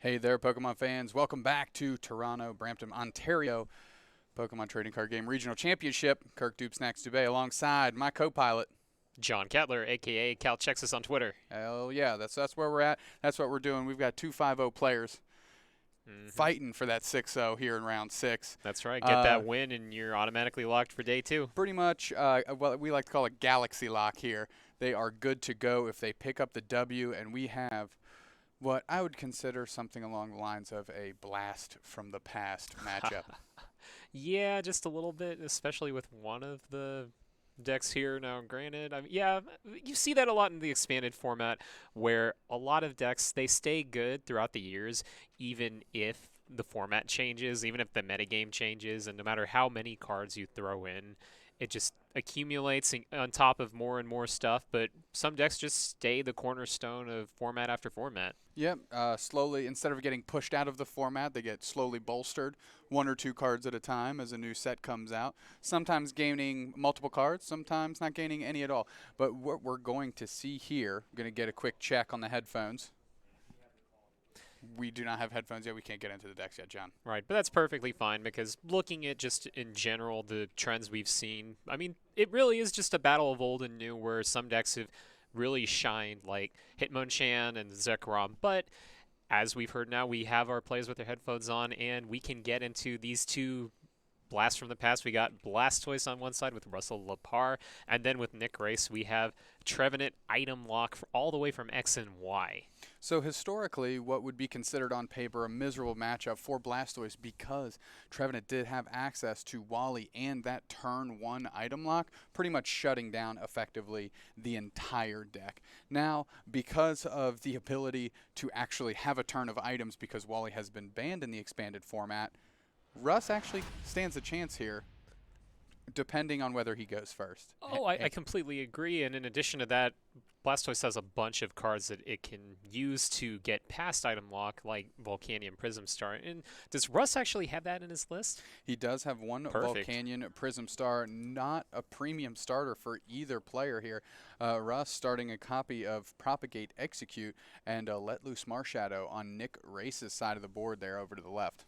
Hey there, Pokemon fans. Welcome back to Toronto, Brampton, Ontario, Pokemon Trading Card Game Regional Championship. Kirk Dupe Snacks Dubé alongside my co-pilot. John Kettler, aka Cal checks us on Twitter. Hell yeah, that's where we're at. That's what we're doing. We've got two 5-0 players fighting for that 6-0 here in round 6. That's right. Get Uh, that win, and you're automatically locked for day two. Pretty much what we like to call a galaxy lock here. They are good to go if they pick up the W, and we have what I would consider something along the lines of a blast from the past matchup. Yeah, just a little bit, especially with one of the decks here. Now, granted, yeah, you see that a lot in the expanded format, where a lot of decks they stay good throughout the years, even if the format changes, even if the metagame changes, and no matter how many cards you throw in, it just accumulates on top of more and more stuff. But some decks just stay the cornerstone of format after format. Yep, slowly, instead of getting pushed out of the format, they get slowly bolstered, one or two cards at a time as a new set comes out. Sometimes gaining multiple cards, sometimes not gaining any at all. But what we're going to see here, I'm going to get a quick check on the headphones. We do not have headphones yet. We can't get into the decks yet, John. Right, but that's perfectly fine because looking at just in general the trends we've seen, I mean, it really is just a battle of old and new where some decks have really shined, like Hitmonchan and Zekrom. But as we've heard now, we have our players with their headphones on, and we can get into these two blasts from the past. We got Blastoise on one side with Russell Laparre, and then with Nick Race, we have Trevenant item lock all the way from X and Y. So historically, what would be considered on paper a miserable matchup for Blastoise because Trevenant did have access to Wally and that turn 1 item lock, pretty much shutting down effectively the entire deck. Now, because of the ability to actually have a turn of items because Wally has been banned in the expanded format, Russ actually stands a chance here, depending on whether he goes first. Oh, I completely agree. And in addition to that, Blastoise has a bunch of cards that it can use to get past item lock, like Volcanion Prism Star. And does Russ actually have that in his list? He does have one Perfect. Volcanion Prism Star, not a premium starter for either player here. Russ starting a copy of Propagate Execute and Let Loose Marshadow on Nick Race's side of the board there over to the left.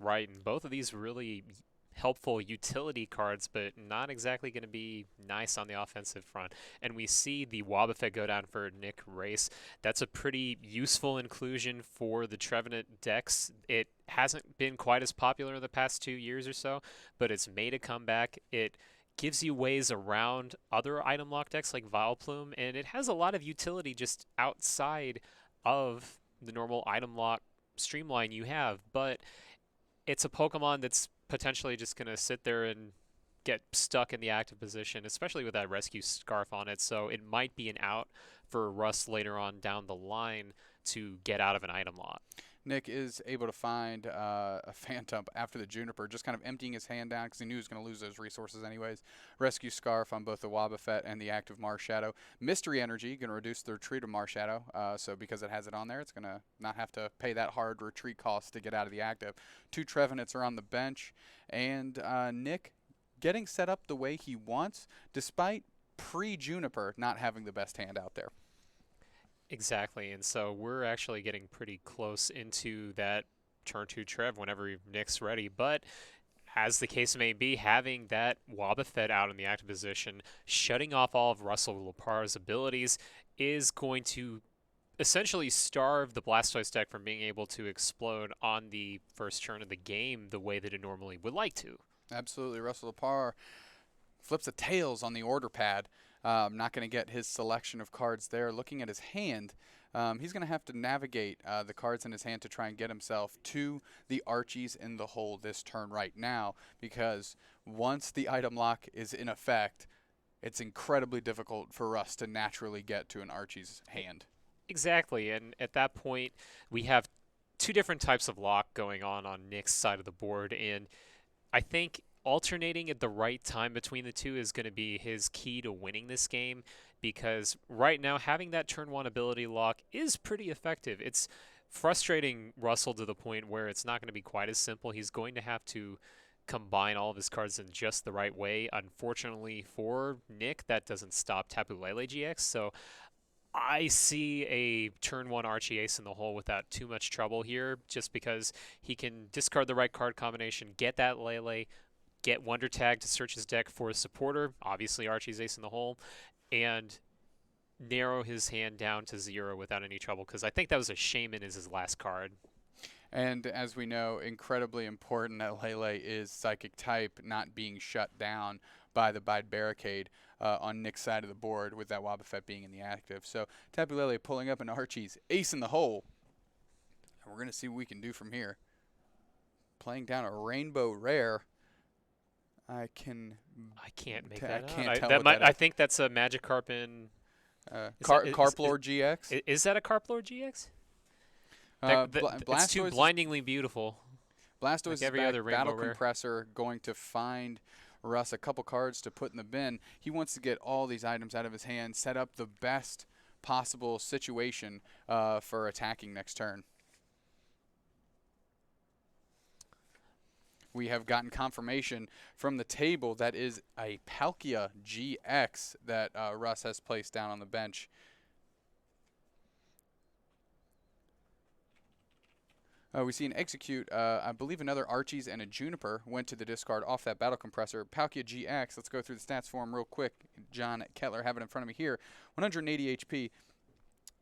Right, and both of these really helpful utility cards, but not exactly going to be nice on the offensive front. And we see the Wobbuffet go down for Nick Race. That's a pretty useful inclusion for the Trevenant decks. It hasn't been quite as popular in the past 2 years or so, but it's made a comeback. It gives you ways around other item lock decks like Vileplume, and it has a lot of utility just outside of the normal item lock streamline you have. But it's a Pokemon that's potentially just going to sit there and get stuck in the active position, especially with that rescue scarf on it. So it might be an out for Russ later on down the line to get out of an item lock. Nick is able to find a Phantom after the Juniper, just kind of emptying his hand down because he knew he was going to lose those resources anyways. Rescue Scarf on both the Wobbuffet and the active Marshadow. Mystery Energy going to reduce the retreat of Marshadow, so because it has it on there, it's going to not have to pay that hard retreat cost to get out of the active. Two Trevenants are on the bench, and Nick getting set up the way he wants, despite pre-Juniper not having the best hand out there. Exactly, and so we're actually getting pretty close into that turn 2 Trev whenever Nick's ready. But as the case may be, having that Wobbuffet out in the active position, shutting off all of Russell Laparre's abilities is going to essentially starve the Blastoise deck from being able to explode on the first turn of the game the way that it normally would like to. Absolutely, Russell Laparre flips a tails on the order pad. Not going to get his selection of cards there. Looking at his hand, he's going to have to navigate the cards in his hand to try and get himself to the Archies in the hole this turn right now, because once the item lock is in effect, it's incredibly difficult for us to naturally get to an Archie's hand. Exactly, and at that point, we have two different types of lock going on Nick's side of the board, and I think alternating at the right time between the two is going to be his key to winning this game, because right now having that turn 1 ability lock is pretty effective. It's frustrating Russell to the point where it's not going to be quite as simple. He's going to have to combine all of his cards in just the right way. Unfortunately for Nick, that doesn't stop Tapu Lele GX, so I see a turn 1 Archie Ace in the hole without too much trouble here, just because he can discard the right card combination, get that Lele, get Wonder Tag to search his deck for a supporter, obviously Archie's Ace in the hole, and narrow his hand down to 0 without any trouble, because I think that was a Shaman as his last card. And as we know, incredibly important that Lele is Psychic type, not being shut down by the Bide Barricade on Nick's side of the board, with that Wobbuffet being in the active. So Tapu Lele pulling up an Archie's Ace in the hole. And we're going to see what we can do from here. Playing down a Rainbow Rare. I can't make I that can't out. tell That what might. that I is. think that's a Magikarp in. Carp Lord GX. Is that a Carplord GX? It's too Blastoise blindingly beautiful. Blastoise Like is every back. other Rainbow Battle Rare. Compressor going to find Russ a couple cards to put in the bin. He wants to get all these items out of his hand, set up the best possible situation for attacking next turn. We have gotten confirmation from the table that is a Palkia GX that Russ has placed down on the bench. We see an execute. I believe another Archie's and a Juniper went to the discard off that Battle Compressor. Palkia GX, let's go through the stats for him real quick. John Kettler have it in front of me here. 180 HP.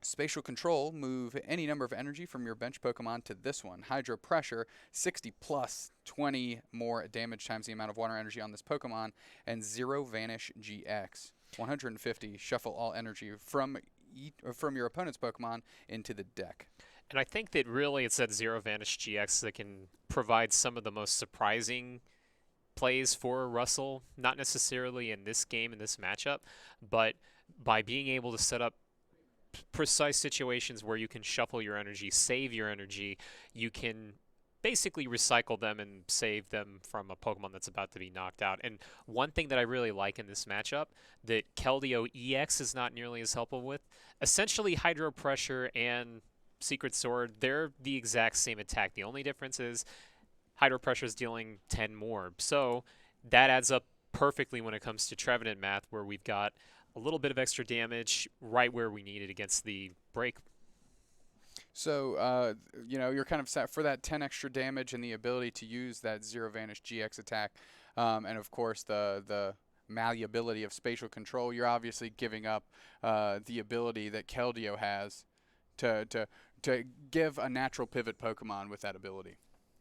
Spatial Control, move any number of energy from your bench Pokemon to this one. Hydro Pressure, 60 plus 20 more damage times the amount of water energy on this Pokemon. And Zero Vanish GX, 150, shuffle all energy from your opponent's Pokemon into the deck. And I think that really it's that Zero Vanish GX that can provide some of the most surprising plays for Russell, not necessarily in this game, in this matchup, but by being able to set up precise situations where you can shuffle your energy, save your energy, you can basically recycle them and save them from a Pokemon that's about to be knocked out. And one thing that I really like in this matchup that Keldeo EX is not nearly as helpful with, essentially Hydro Pressure and Secret Sword, they're the exact same attack. The only difference is Hydro Pressure is dealing 10 more. So that adds up perfectly when it comes to Trevenant math, where we've got a little bit of extra damage right where we need it against the break. So, you're kind of set for that 10 extra damage and the ability to use that Zero Vanish GX attack. And, of course, the malleability of Spatial Control. You're obviously giving up the ability that Keldeo has to give a natural pivot Pokemon with that ability.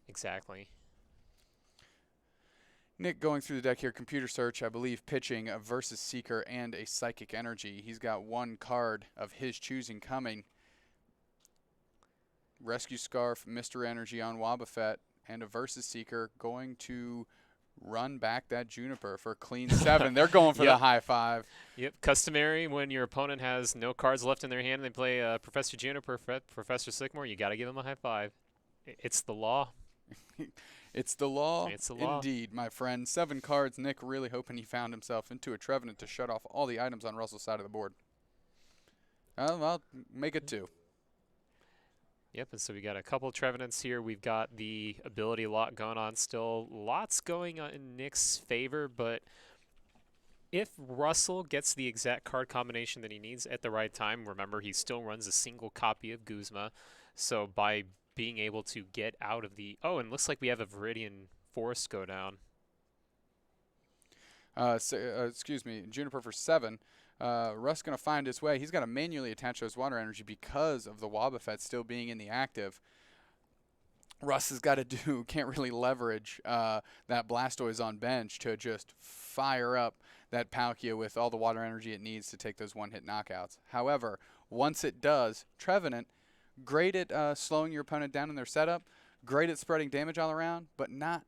Exactly. Nick going through the deck here, computer search, I believe pitching a Versus Seeker and a Psychic Energy. He's got one card of his choosing coming. Rescue Scarf, Mr. Energy on Wobbuffet, and a Versus Seeker going to run back that Juniper for a clean 7. They're going for the high 5. Yep, customary when your opponent has no cards left in their hand and they play Professor Juniper, Professor Sycamore, you got to give them a high 5. It's the law. It's the law. It's the law. Indeed, my friend. 7 cards. Nick really hoping he found himself into a Trevenant to shut off all the items on Russell's side of the board. I'll make it 2. Yep, and so we got a couple Trevenants here. We've got the ability lot going on still. Lots going on in Nick's favor, but if Russell gets the exact card combination that he needs at the right time, remember he still runs a single copy of Guzma, so by being able to get out of the... Oh, and looks like we have a Viridian Forest go down. Excuse me, Juniper for 7. Russ going to find his way. He's got to manually attach those water energy because of the Wobbuffet still being in the active. Russ has got to can't really leverage that Blastoise on bench to just fire up that Palkia with all the water energy it needs to take those one-hit knockouts. However, once it does, Trevenant, great at slowing your opponent down in their setup, great at spreading damage all around, but not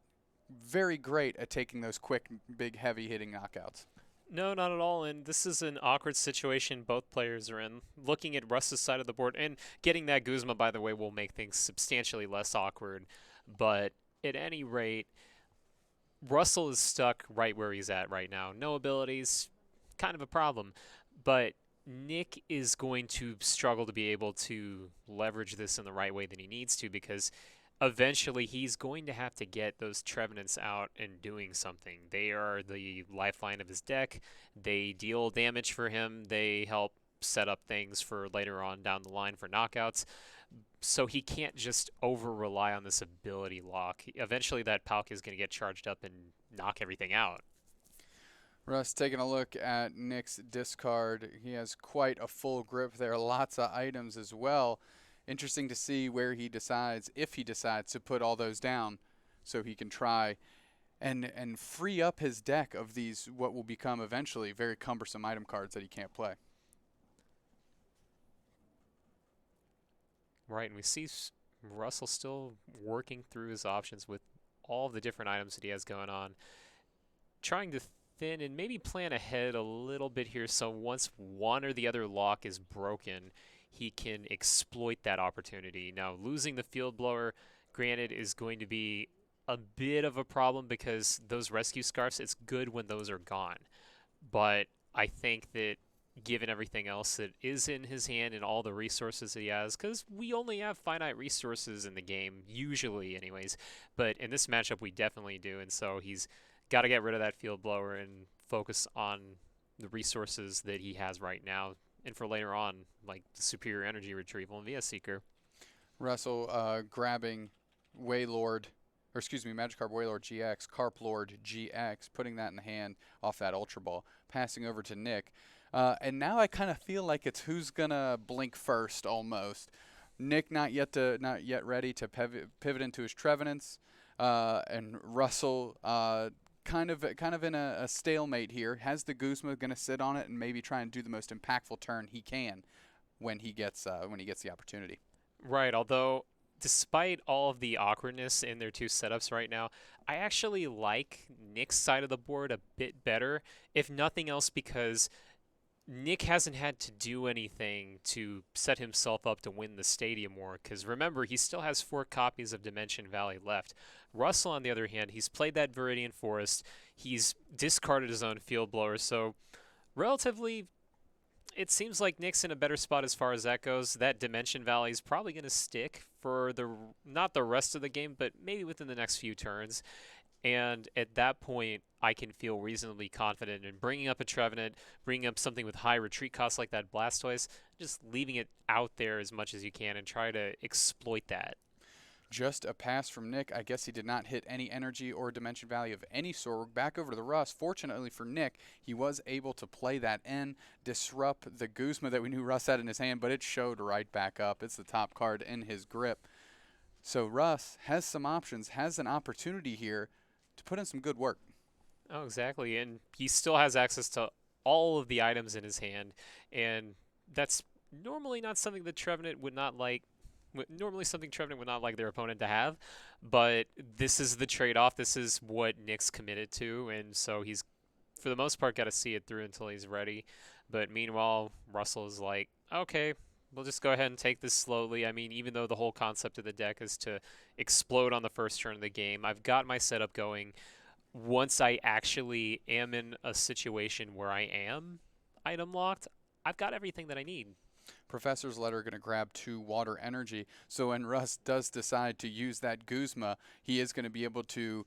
very great at taking those quick, big, heavy-hitting knockouts. No, not at all, and this is an awkward situation both players are in. Looking at Russ's side of the board, and getting that Guzma, by the way, will make things substantially less awkward, but at any rate, Russell is stuck right where he's at right now. No abilities, kind of a problem, but Nick is going to struggle to be able to leverage this in the right way that he needs to, because eventually he's going to have to get those Trevenants out and doing something. They are the lifeline of his deck. They deal damage for him. They help set up things for later on down the line for knockouts. So he can't just over rely on this ability lock. Eventually, that Palkia is going to get charged up and knock everything out. Russ, taking a look at Nick's discard, he has quite a full grip there, lots of items as well. Interesting to see where he decides, if he decides to put all those down, so he can try and free up his deck of these what will become eventually very cumbersome item cards that he can't play. Right, and we see Russell still working through his options with all the different items that he has going on, trying to thin and maybe plan ahead a little bit here so once one or the other lock is broken, he can exploit that opportunity. Now, losing the field blower, granted, is going to be a bit of a problem because those rescue scarfs, it's good when those are gone. But I think that given everything else that is in his hand and all the resources that he has, because we only have finite resources in the game, usually anyways, but in this matchup we definitely do, and so he's got to get rid of that field blower and focus on the resources that he has right now and for later on, like the superior energy retrieval and VS Seeker. Russell grabbing Waylord, or excuse me, Magikarp Waylord GX, Carp Lord GX, putting that in the hand off that Ultra Ball, passing over to Nick. And now I kind of feel like it's who's gonna blink first almost. Nick not yet ready to pivot into his Trevenants, and Russell kind of in a stalemate here. Has the Guzma gonna sit on it and maybe try and do the most impactful turn he can when he gets the opportunity. Right, although despite all of the awkwardness in their two setups right now, I actually like Nick's side of the board a bit better, if nothing else because Nick hasn't had to do anything to set himself up to win the Stadium War, because remember, he still has 4 copies of Dimension Valley left. Russell, on the other hand, he's played that Viridian Forest, he's discarded his own Field Blower, so relatively, it seems like Nick's in a better spot as far as that goes. That Dimension Valley is probably going to stick for not the rest of the game, but maybe within the next few turns. And at that point, I can feel reasonably confident in bringing up a Trevenant, bringing up something with high retreat costs like that Blastoise, just leaving it out there as much as you can and try to exploit that. Just a pass from Nick. I guess he did not hit any energy or dimension value of any sort. Back over to the Russ. Fortunately for Nick, he was able to play that in, disrupt the Guzma that we knew Russ had in his hand, but it showed right back up. It's the top card in his grip. So Russ has some options, has an opportunity here to put in some good work. Oh, exactly. And he still has access to all of the items in his hand, and that's normally not something that Trevenant would not like. Normally something Trevenant would not like their opponent to have, but this is the trade-off. This is what Nick's committed to, and so he's, for the most part, got to see it through until he's ready. But meanwhile, Russell is like, okay, we'll just go ahead and take this slowly. I mean, even though the whole concept of the deck is to explode on the first turn of the game, I've got my setup going. Once I actually am in a situation where I am item locked, I've got everything that I need. Professor's Letter going to grab 2 water energy. So when Russ does decide to use that Guzma, he is going to be able to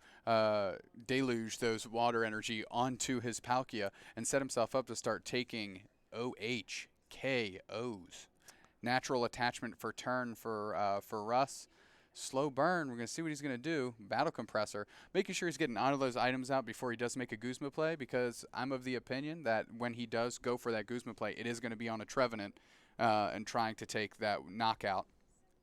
deluge those water energy onto his Palkia and set himself up to start taking OHKOs. Natural attachment for turn for Russ. Slow burn. We're going to see what he's going to do. Battle Compressor. Making sure he's getting all of those items out before he does make a Guzma play, because I'm of the opinion that when he does go for that Guzma play, it is going to be on a Trevenant and trying to take that knockout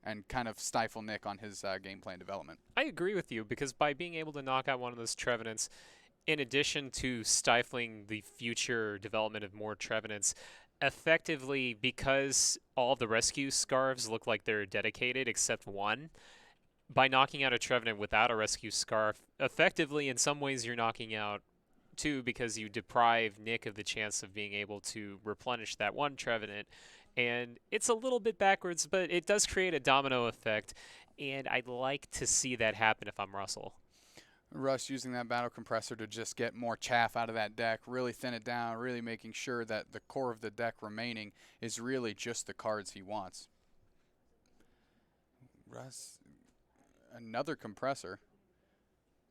and kind of stifle Nick on his game plan development. I agree with you, because by being able to knock out one of those Trevenants, in addition to stifling the future development of more Trevenants, effectively, because all the rescue scarves look like they're dedicated except one, by knocking out a Trevenant without a rescue scarf, effectively in some ways you're knocking out 2, because you deprive Nick of the chance of being able to replenish that one Trevenant. And it's a little bit backwards, but it does create a domino effect, and I'd like to see that happen if I'm Russell. Russ using that Battle Compressor to just get more chaff out of that deck, really thin it down, really making sure that the core of the deck remaining is really just the cards he wants. Russ, another compressor.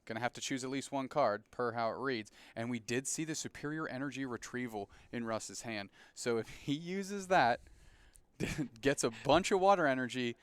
Going to have to choose at least one card per how it reads. And we did see the superior energy retrieval in Russ's hand. So if he uses that, gets a bunch of water energy,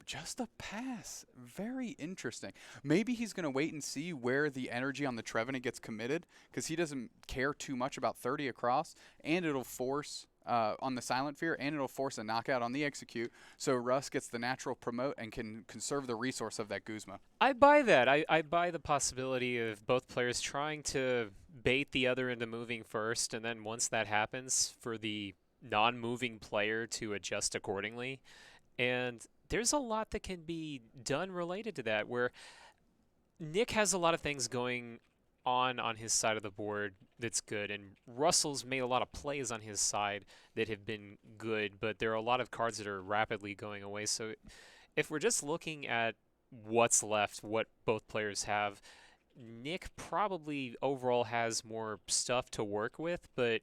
just a pass. Very interesting. Maybe he's going to wait and see where the energy on the Trevenant gets committed, because he doesn't care too much about 30 across, and it'll force on the Silent Fear, and it'll force a knockout on the Execute, so Russ gets the natural promote and can conserve the resource of that Guzma. I buy that. I buy the possibility of both players trying to bait the other into moving first, and then once that happens, for the non-moving player to adjust accordingly. And there's a lot that can be done related to that, where Nick has a lot of things going on his side of the board that's good, and Russell's made a lot of plays on his side that have been good, but there are a lot of cards that are rapidly going away. So if we're just looking at what's left, what both players have, Nick probably overall has more stuff to work with, but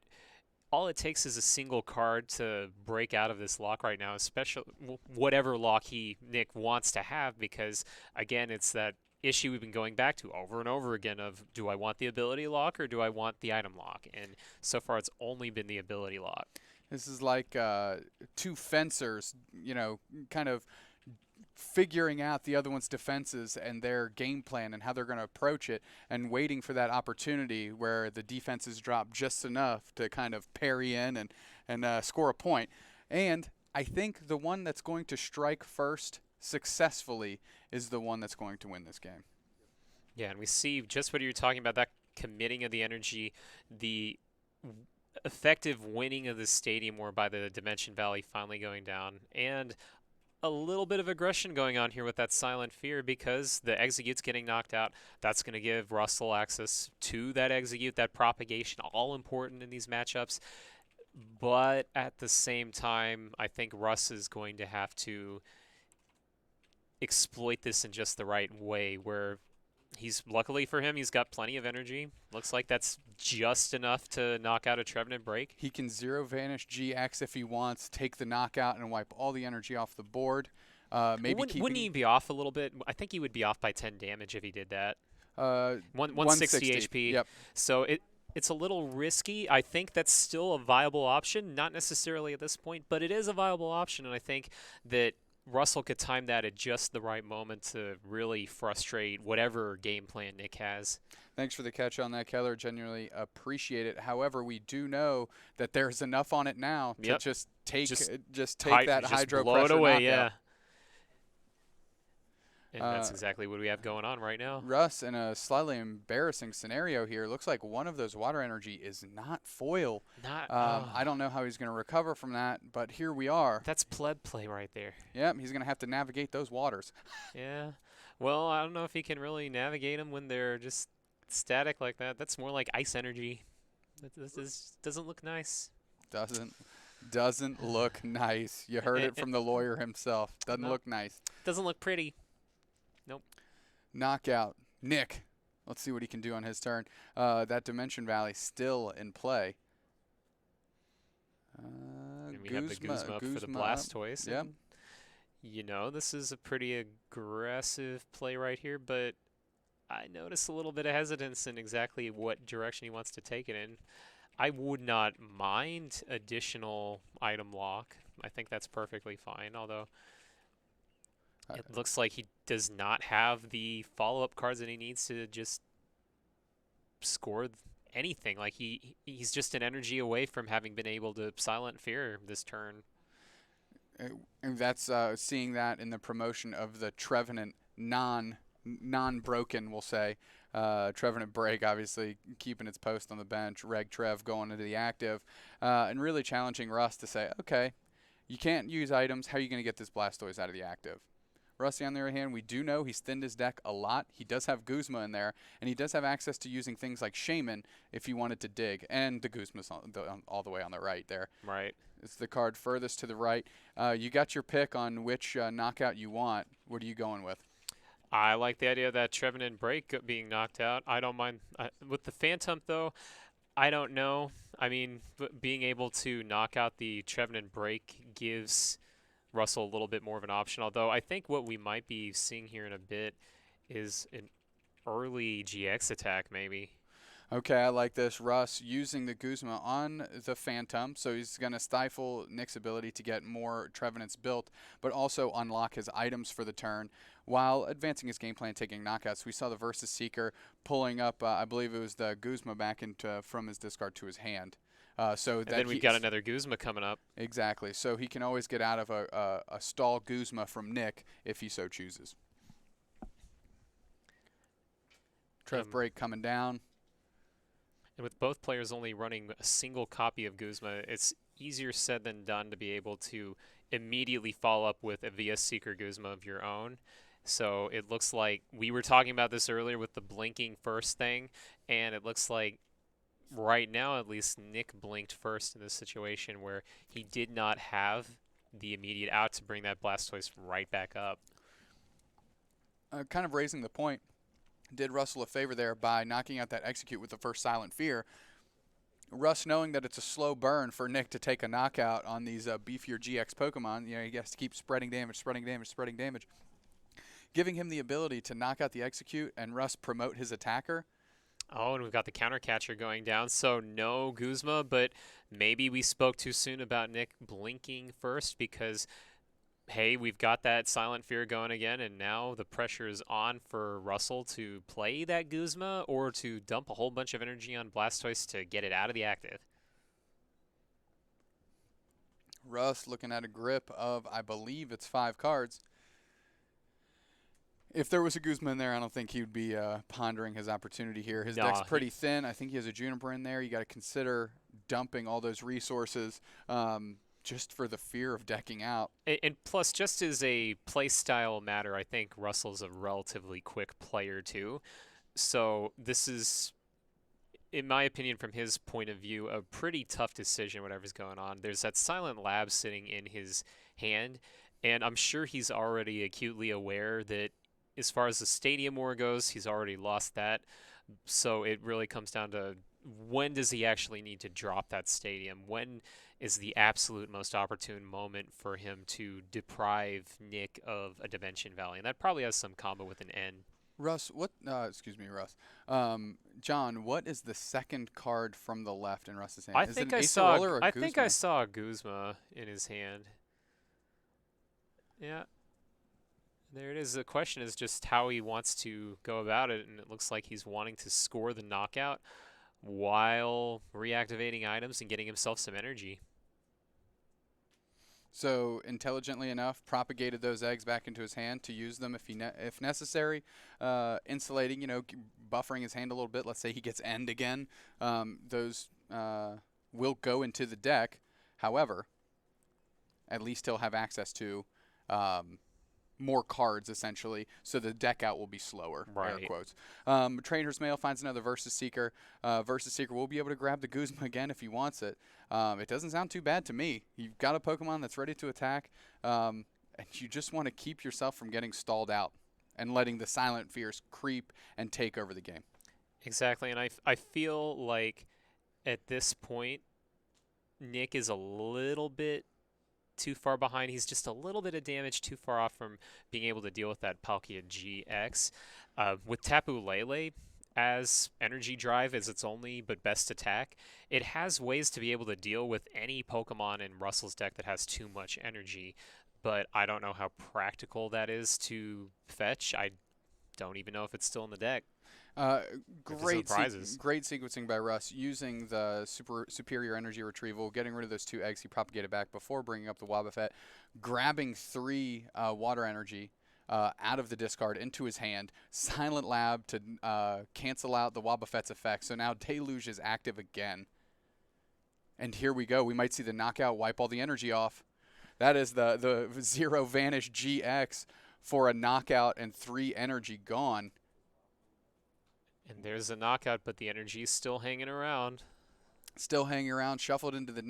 all it takes is a single card to break out of this lock right now, especially whatever lock Nick wants to have, because again, it's that issue we've been going back to over and over again of, do I want the ability lock or do I want the item lock? And so far it's only been the ability lock. This is like two fencers, kind of figuring out the other one's defenses and their game plan and how they're going to approach it, and waiting for that opportunity where the defenses drop just enough to kind of parry in and score a point. And I think the one that's going to strike first successfully is the one that's going to win this game. Yeah, and we see just what you're talking about, that committing of the energy, the effective winning of the Stadium War by the Dimension Valley finally going down, and a little bit of aggression going on here with that Silent Fear, because the Execute's getting knocked out. That's going to give Russell access to that Execute, that propagation, all important in these matchups. But at the same time, I think Russ is going to have to exploit this in just the right way, where luckily for him, he's got plenty of energy. Looks like that's just enough to knock out a Trevenant Break. He can zero Vanish GX if he wants, take the knockout and wipe all the energy off the board. Wouldn't he be off a little bit? I think he would be off by 10 damage if he did that. 160 HP. Yep. So it's a little risky. I think that's still a viable option. Not necessarily at this point, but it is a viable option, and I think that Russell could time that at just the right moment to really frustrate whatever game plan Nick has. Thanks for the catch on that, Keller. Genuinely appreciate it. However, we do know that there's enough on it now to just take that hydro blow pressure it away, knockout. yeah. And that's exactly what we have going on right now. Russ, in a slightly embarrassing scenario here, looks like one of those water energy is not foil. I don't know how he's going to recover from that, but here we are. That's pleb play right there. Yep, he's going to have to navigate those waters. Yeah. Well, I don't know if he can really navigate them when they're just static like that. That's more like ice energy. This doesn't look nice. Doesn't look nice. You heard it from the lawyer himself. Doesn't look nice. Doesn't look pretty. Nope. Knockout. Nick. Let's see what he can do on his turn. That Dimension Valley still in play. And we have the Guzma up for the Blastoise. Yep. This is a pretty aggressive play right here, but I notice a little bit of hesitance in exactly what direction he wants to take it in. I would not mind additional item lock. I think that's perfectly fine, although it looks like he does not have the follow-up cards that he needs to just score anything. Like he's just an energy away from having been able to Silent Fear this turn. And that's seeing that in the promotion of the Trevenant non-broken, we'll say. Trevenant Break, obviously, keeping its post on the bench. Reg Trev going into the active. And really challenging Russ to say, okay, you can't use items. How are you going to get this Blastoise out of the active? Rusty, on the other hand, we do know he's thinned his deck a lot. He does have Guzma in there, and he does have access to using things like Shaman if he wanted to dig. And the Guzma's all the way on the right there. Right. It's the card furthest to the right. You got your pick on which knockout you want. What are you going with? I like the idea of that Trevenant Break being knocked out. I don't mind. With the Phantom, though, I don't know. I mean, being able to knock out the Trevenant Break gives Russell a little bit more of an option, although I think what we might be seeing here in a bit is early GX attack, maybe. Okay, I like this. Russ using the Guzma on the Phantom, so he's going to stifle Nick's ability to get more Trevenants built, but also unlock his items for the turn while advancing his game plan, taking knockouts. We saw the Versus Seeker pulling up, I believe it was the Guzma back into from his discard to his hand. So And that then we've he got another Guzma coming up. exactly. So he can always get out of a stall Guzma from Nick if he so chooses. Trev Um, break coming down. and with both players only running a single copy of Guzma, it's easier said than done to be able to immediately follow up with a VS Seeker Guzma of your own. So it looks like we were talking about this earlier with the blinking first thing, and it looks like right now at least Nick blinked first in this situation where he did not have the immediate out to bring that Blastoise right back up. Kind of raising the point, did Russell a favor there by knocking out that execute with the first Silent Fear. Russ knowing that it's a slow burn for Nick to take a knockout on these beefier GX Pokemon, he has to keep spreading damage, spreading damage, spreading damage. Giving him the ability to knock out the execute and Russ promote his attacker. Oh, and we've got the counter catcher going down, so no Guzma, but maybe we spoke too soon about Nick blinking first because, hey, we've got that Silent Fear going again, and now the pressure is on for Russell to play that Guzma or to dump a whole bunch of energy on Blastoise to get it out of the active. Russ looking at a grip of, I believe it's 5 cards. If there was a Guzma in there, I don't think he would be pondering his opportunity here. His deck's pretty thin. I think he has a Juniper in there. You got to consider dumping all those resources just for the fear of decking out. And plus, just as a play style matter, I think Russell's a relatively quick player too. So this is, in my opinion, from his point of view, a pretty tough decision, whatever's going on. There's that Silent Lab sitting in his hand, and I'm sure he's already acutely aware that as far as the Stadium War goes, he's already lost that. So it really comes down to when does he actually need to drop that Stadium? When is the absolute most opportune moment for him to deprive Nick of a Dimension Valley? And that probably has some combo with an N. Russ, what? Excuse me, Russ. John, what is the second card from the left in Russ's hand? I Is think it an I Acerola saw. or a I think I Guzma? saw a Guzma in his hand. Yeah. There it is. The question is just how he wants to go about it, and it looks like he's wanting to score the knockout while reactivating items and getting himself some energy. So intelligently enough, propagated those eggs back into his hand to use them if necessary, insulating, buffering his hand a little bit. Let's say he gets end again, those will go into the deck. However, at least he'll have access to more cards essentially, so the deck out will be slower. Right. Air quotes. Trainer's Mail finds another Versus Seeker. Versus Seeker will be able to grab the Guzma again if he wants it. It doesn't sound too bad to me. You've got a Pokemon that's ready to attack, and you just want to keep yourself from getting stalled out and letting the Silent Fears creep and take over the game. Exactly, and I feel like at this point, Nick is a little bit too far behind. He's just a little bit of damage too far off from being able to deal with that Palkia GX. With Tapu Lele as energy drive as its only but best attack, it has ways to be able to deal with any Pokemon in Russell's deck that has too much energy, but I don't know how practical that is to fetch. I don't even know if it's still in the deck. Great sequencing by Russ, using the superior energy retrieval, getting rid of those 2 eggs he propagated back before bringing up the Wobbuffet, grabbing 3 water energy out of the discard into his hand, Silent Lab to cancel out the Wobbuffet's effect. So now Deluge is active again. And here we go. We might see the knockout wipe all the energy off. That is the Zero Vanish GX for a knockout and 3 energy gone. And there's a knockout, but the energy's still hanging around. Still hanging around, shuffled into the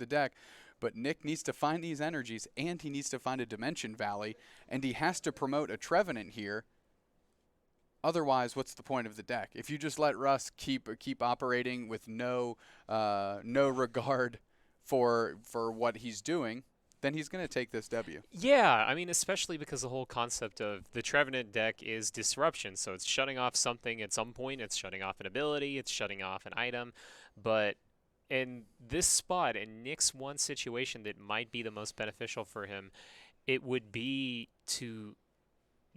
deck. But Nick needs to find these energies, and he needs to find a Dimension Valley, and he has to promote a Trevenant here. Otherwise, what's the point of the deck? If you just let Russ keep operating with no regard for what he's doing, then he's going to take this W. Yeah, I mean, especially because the whole concept of the Trevenant deck is disruption. So it's shutting off something at some point, it's shutting off an ability, it's shutting off an item. But in this spot, in Nick's one situation that might be the most beneficial for him, it would be to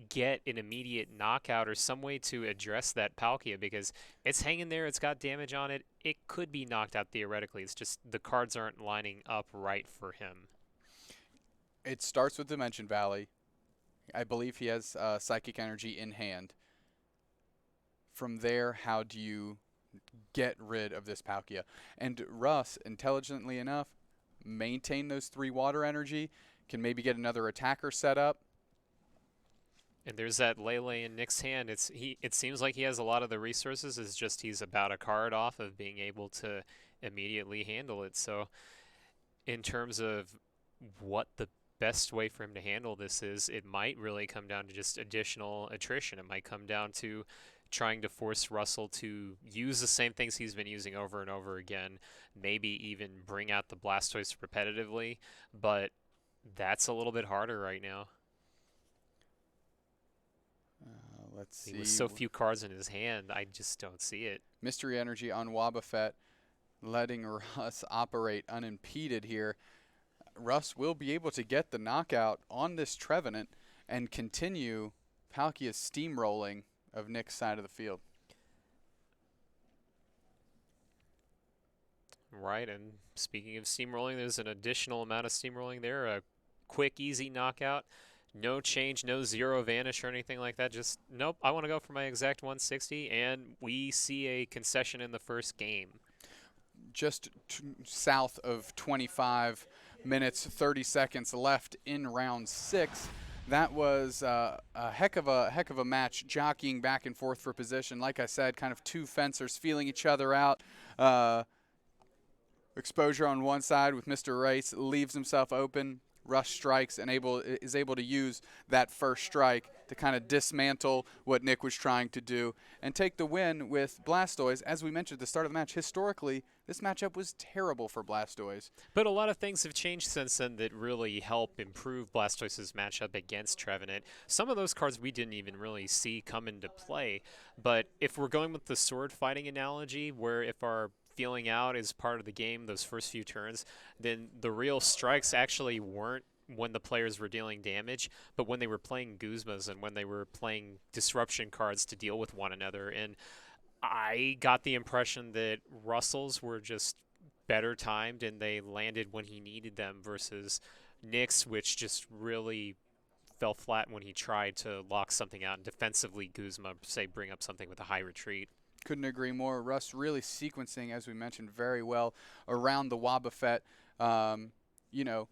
get an immediate knockout or some way to address that Palkia because it's hanging there, it's got damage on it. It could be knocked out theoretically. It's just the cards aren't lining up right for him. It starts with Dimension Valley. I believe he has Psychic Energy in hand. From there, how do you get rid of this Palkia? And Russ, intelligently enough, maintain those 3 water energy, can maybe get another attacker set up. And there's that Lele in Nick's hand. It seems like he has a lot of the resources. It's just he's about a card off of being able to immediately handle it. So in terms of what the best way for him to handle this is, it might really come down to just additional attrition. It might come down to trying to force Russell to use the same things he's been using over and over again, maybe even bring out the Blastoise repetitively, but that's a little bit harder right now. Let's see. With so few cards in his hand, I just don't see it. Mystery Energy on Wobbuffet, letting Russ operate unimpeded here. Russ will be able to get the knockout on this Trevenant and continue Palkia's steamrolling of Nick's side of the field. Right, and speaking of steamrolling, there's an additional amount of steamrolling there. A quick, easy knockout. No change, no zero vanish or anything like that. Just, nope, I want to go for my exact 160, and we see a concession in the first game. Just south of 25 minutes, 30 seconds left in round 6. That was a heck of a match, jockeying back and forth for position. Like I said, kind of 2 fencers feeling each other out. Exposure on one side with Mr. Race leaves himself open. Rush strikes and is able to use that first strike to kind of dismantle what Nick was trying to do and take the win with Blastoise. As we mentioned at the start of the match, historically, this matchup was terrible for Blastoise. But a lot of things have changed since then that really help improve Blastoise's matchup against Trevenant. Some of those cards we didn't even really see come into play. But if we're going with the sword fighting analogy, where if our feeling out is part of the game, those first few turns, then the real strikes actually weren't when the players were dealing damage, but when they were playing Guzmas and when they were playing disruption cards to deal with one another. And I got the impression that Russell's were just better timed and they landed when he needed them versus Nick's, which just really fell flat when he tried to lock something out and defensively Guzma, say, bring up something with a high retreat. Couldn't agree more. Russ really sequencing, as we mentioned, very well around the Wobbuffet. You know,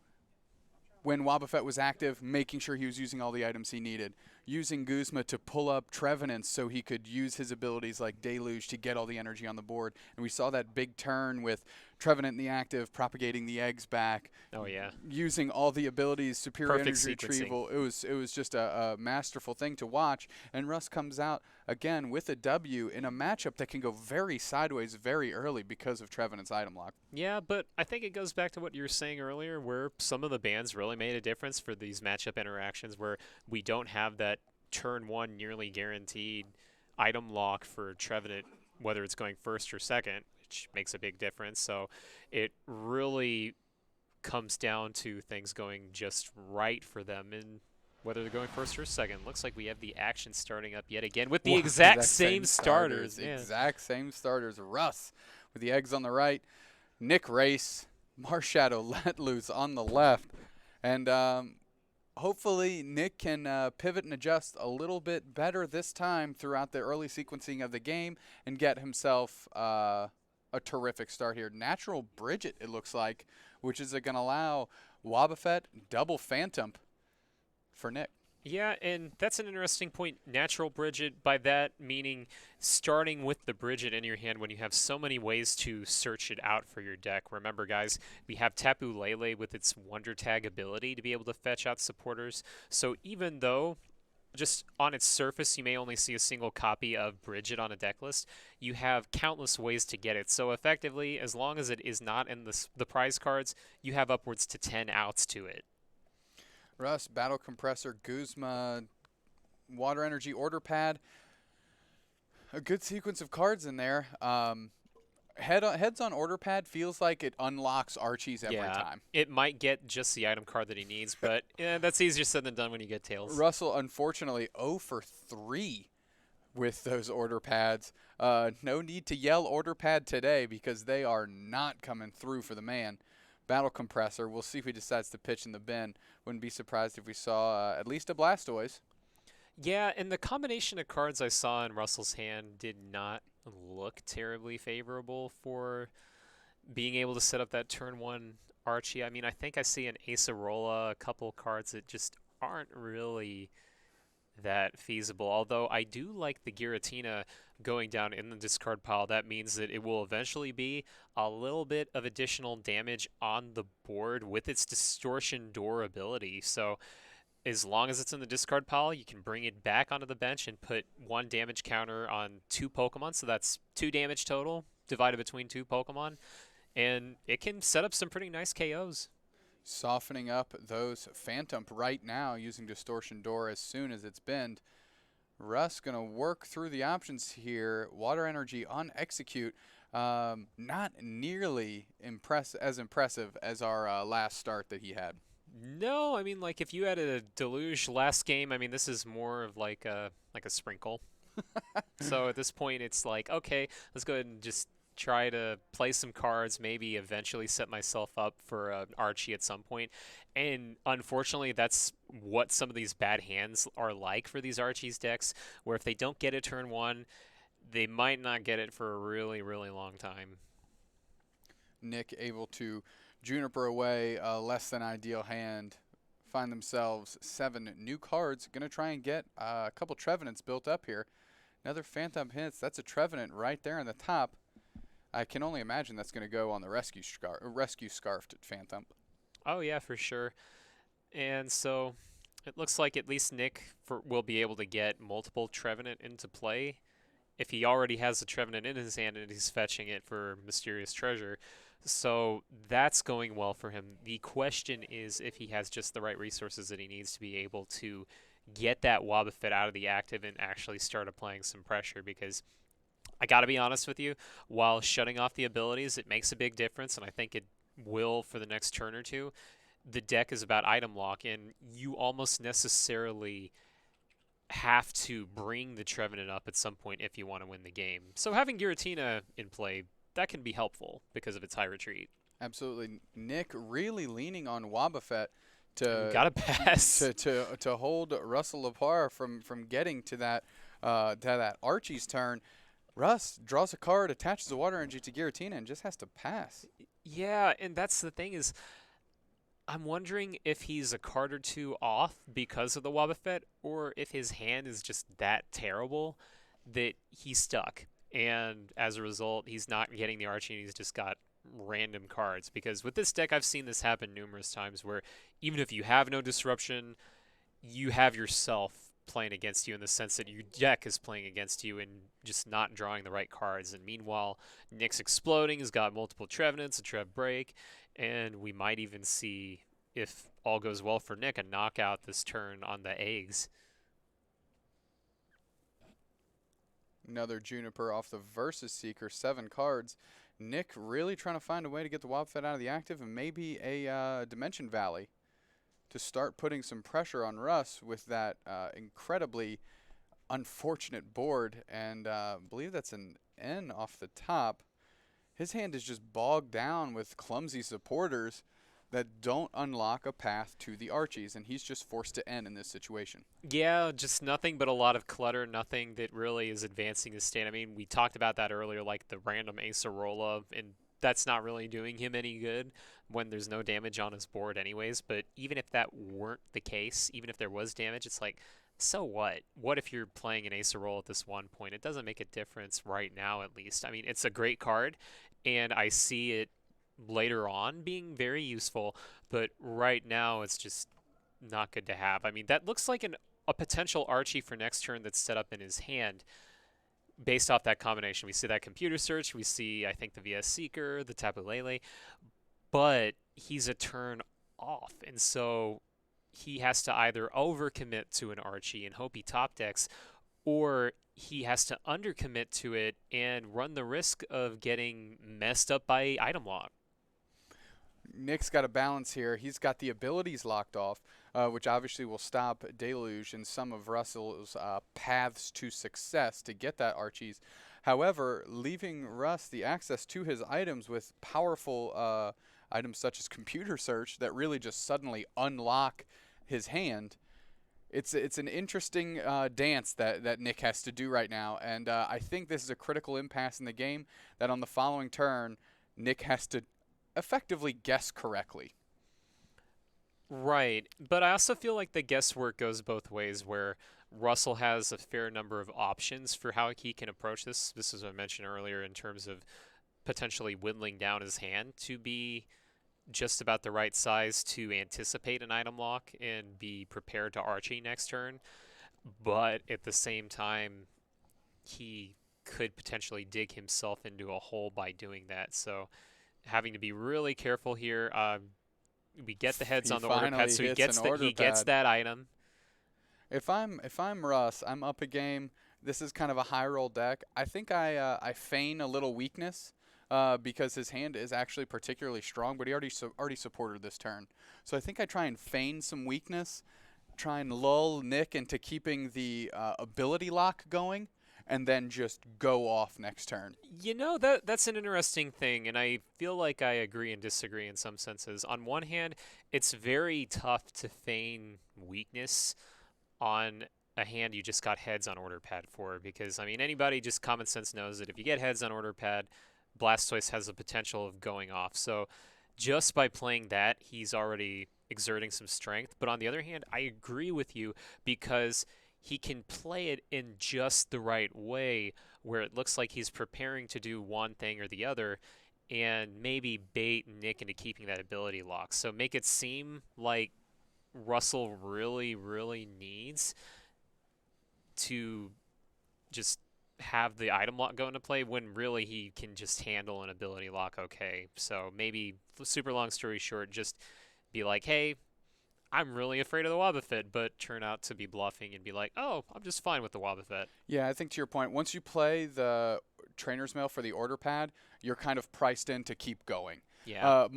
when Wobbuffet was active, making sure he was using all the items he needed. Using Guzma to pull up Trevenant so he could use his abilities like Deluge to get all the energy on the board. And we saw that big turn with Trevenant in the active, propagating the eggs back. Oh, yeah. Using all the abilities, superior Perfect energy retrieval. It was just a masterful thing to watch. And Russ comes out, again, with a W in a matchup that can go very sideways very early because of Trevenant's item lock. Yeah, but I think it goes back to what you were saying earlier, where some of the bans really made a difference for these matchup interactions where we don't have that turn 1 nearly guaranteed item lock for Trevenant, whether it's going first or second, which makes a big difference. So it really comes down to things going just right for them and whether they're going first or second. Looks like we have the action starting up yet again with the exact same starters. Exact same starters. Russ with the eggs on the right. Nick Race, Marshadow let loose on the left. And hopefully Nick can pivot and adjust a little bit better this time throughout the early sequencing of the game and get himself a terrific start here. Natural Bridget, it looks like, which is going to allow Wobbuffet double Phantom for Nick. Yeah, and that's an interesting point. Natural Bridget, by that meaning starting with the Bridget in your hand when you have so many ways to search it out for your deck. Remember, guys, we have Tapu Lele with its Wonder Tag ability to be able to fetch out supporters. So even though Just on its surface, you may only see a single copy of Bridget on a deck list. You have countless ways to get it. So effectively, as long as it is not in the prize cards, you have upwards to 10 outs to it. Russ, Battle Compressor, Guzma, Water Energy, Order Pad. A good sequence of cards in there. Heads on Order Pad feels like it unlocks Archie's every Yeah, time. it might get just the item card that he needs, but yeah, that's easier said than done when you get tails. Russell, unfortunately, 0 for 3 with those Order Pads. No need to yell Order Pad today because they are not coming through for the man. Battle Compressor, we'll see if he decides to pitch in the bin. Wouldn't be surprised if we saw at least a Blastoise. Yeah, and the combination of cards I saw in Russell's hand did not look terribly favorable for being able to set up that turn one Archie. I mean, I think I see an Acerola, a couple cards that just aren't really that feasible. Although I do like the Giratina going down in the discard pile. That means that it will eventually be a little bit of additional damage on the board with its Distortion Door ability. So as long as it's in the discard pile, you can bring it back onto the bench and put 1 damage counter on 2 Pokemon. So that's 2 damage total divided between 2 Pokemon. And it can set up some pretty nice KOs. Softening up those Phantump right now using Distortion Door as soon as it's bent. Russ going to work through the options here. Water Energy on Execute. Not nearly as impressive as our last start that he had. No, I mean, like if you had a Deluge last game, I mean, this is more of like a sprinkle. So at this point, it's like, okay, let's go ahead and just try to play some cards, maybe eventually set myself up for an Archie at some point. And unfortunately, that's what some of these bad hands are like for these Archie's decks, where if they don't get it turn one, they might not get it for a really, really long time. Nick able to Juniper away a less than ideal hand. Find themselves 7 new cards. Going to try and get a couple Trevenants built up here. Another Phantom hits. That's a Trevenant right there on the top. I can only imagine that's going to go on the Rescue Scarfed Phantom. Oh yeah, for sure. And so it looks like at least Nick will be able to get multiple Trevenant into play. If he already has a Trevenant in his hand and he's fetching it for Mysterious Treasure. So that's going well for him. The question is if he has just the right resources that he needs to be able to get that Wobbuffet out of the active and actually start applying some pressure, because I got to be honest with you, while shutting off the abilities, it makes a big difference, and I think it will for the next turn or two. The deck is about item lock, and you almost necessarily have to bring the Trevenant up at some point if you want to win the game. So having Giratina in play, that can be helpful because of its high retreat. Absolutely. Nick really leaning on Wobbuffet to gotta pass to hold Russell Laparre from getting to that Archie's turn. Russ draws a card, attaches a Water Energy to Giratina, and just has to pass. Yeah, and that's the thing is, I'm wondering if he's a card or two off because of the Wobbuffet, or if his hand is just that terrible that he's stuck. And as a result, he's not getting the Archie, and he's just got random cards. Because with this deck, I've seen this happen numerous times where even if you have no disruption, you have yourself playing against you in the sense that your deck is playing against you and just not drawing the right cards. And meanwhile, Nick's exploding, has got multiple Trevenants, a Trev break, and we might even see, if all goes well for Nick, a knockout this turn on the eggs. Another Juniper off the Versus Seeker, 7 cards. Nick really trying to find a way to get the Wobbuffet out of the active, and maybe a Dimension Valley to start putting some pressure on Russ with that incredibly unfortunate board. And I believe that's an N off the top. His hand is just bogged down with clumsy supporters that don't unlock a path to the Archies, and he's just forced to end in this situation. Yeah, just nothing but a lot of clutter, nothing that really is advancing his stand. I mean, we talked about that earlier, like the random Acerola, and that's not really doing him any good when there's no damage on his board anyways. But even if that weren't the case, even if there was damage, it's like, so what? What if you're playing an Acerola at this one point? It doesn't make a difference right now, at least. I mean, it's a great card, and I see it later on being very useful, but right now it's just not good to have. I mean, that looks like an a potential Archie for next turn that's set up in his hand based off that combination. We see that computer search, we see, I think, the VS Seeker, the Tapu Lele, but he's a turn off. And so he has to either overcommit to an Archie and hope he top decks, or he has to undercommit to it and run the risk of getting messed up by item lock. Nick's got a balance here. He's got the abilities locked off, which obviously will stop Deluge and some of Russell's paths to success to get that Archies. However, leaving Russ the access to his items with powerful items such as Computer Search that really just suddenly unlock his hand. It's an interesting dance that Nick has to do right now, and I think this is a critical impasse in the game that on the following turn, Nick has to effectively guess correctly. Right, but I also feel like the guesswork goes both ways, where Russell has a fair number of options for how he can approach this. This is what I mentioned earlier in terms of potentially whittling down his hand to be just about the right size to anticipate an item lock and be prepared to Archie next turn. But at the same time, he could potentially dig himself into a hole by doing that. So having to be really careful here. We get the heads He on the order pad, finally so hits an order he gets pad. that item. If I'm Russ, I'm up a game. This is kind of a high roll deck. I think I feign a little weakness because his hand is actually particularly strong, but he already supported this turn. So I think I try and feign some weakness, try and lull Nick into keeping the ability lock going, and then just go off next turn. You know, that's an interesting thing, and I feel like I agree and disagree in some senses. On one hand, it's very tough to feign weakness on a hand you just got heads on order pad for, because I mean anybody just common sense knows that if you get heads on order pad, Blastoise has the potential of going off. So just by playing that, he's already exerting some strength. But on the other hand, I agree with you because he can play it in just the right way where it looks like he's preparing to do one thing or the other and maybe bait Nick into keeping that ability lock. So make it seem like Russell really, really needs to just have the item lock go into play when really he can just handle an ability lock okay. So maybe, super long story short, just be like, hey, I'm really afraid of the Wobbuffet, but turn out to be bluffing and be like, oh, I'm just fine with the Wobbuffet. Yeah, I think to your point, once you play the trainer's mail for the order pad, you're kind of priced in to keep going. Yeah.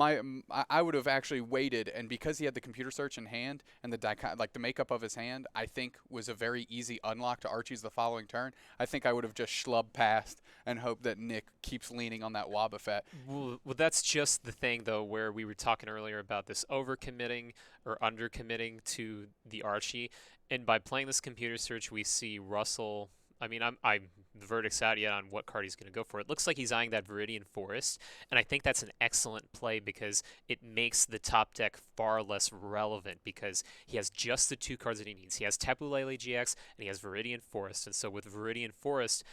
I would have actually waited, and because he had the computer search in hand and the makeup of his hand, I think was a very easy unlock to Archie's the following turn. I think I would have just schlubbed past and hoped that Nick keeps leaning on that Wobbuffet. Well, that's just the thing, though, where we were talking earlier about this overcommitting or undercommitting to the Archie. And by playing this computer search, we see Russell. I mean, I'm the verdict's out yet on what card he's going to go for. It looks like he's eyeing that Viridian Forest, and I think that's an excellent play because it makes the top deck far less relevant because he has just the two cards that he needs. He has Tapu Lele GX and he has Viridian Forest, and so with Viridian Forest,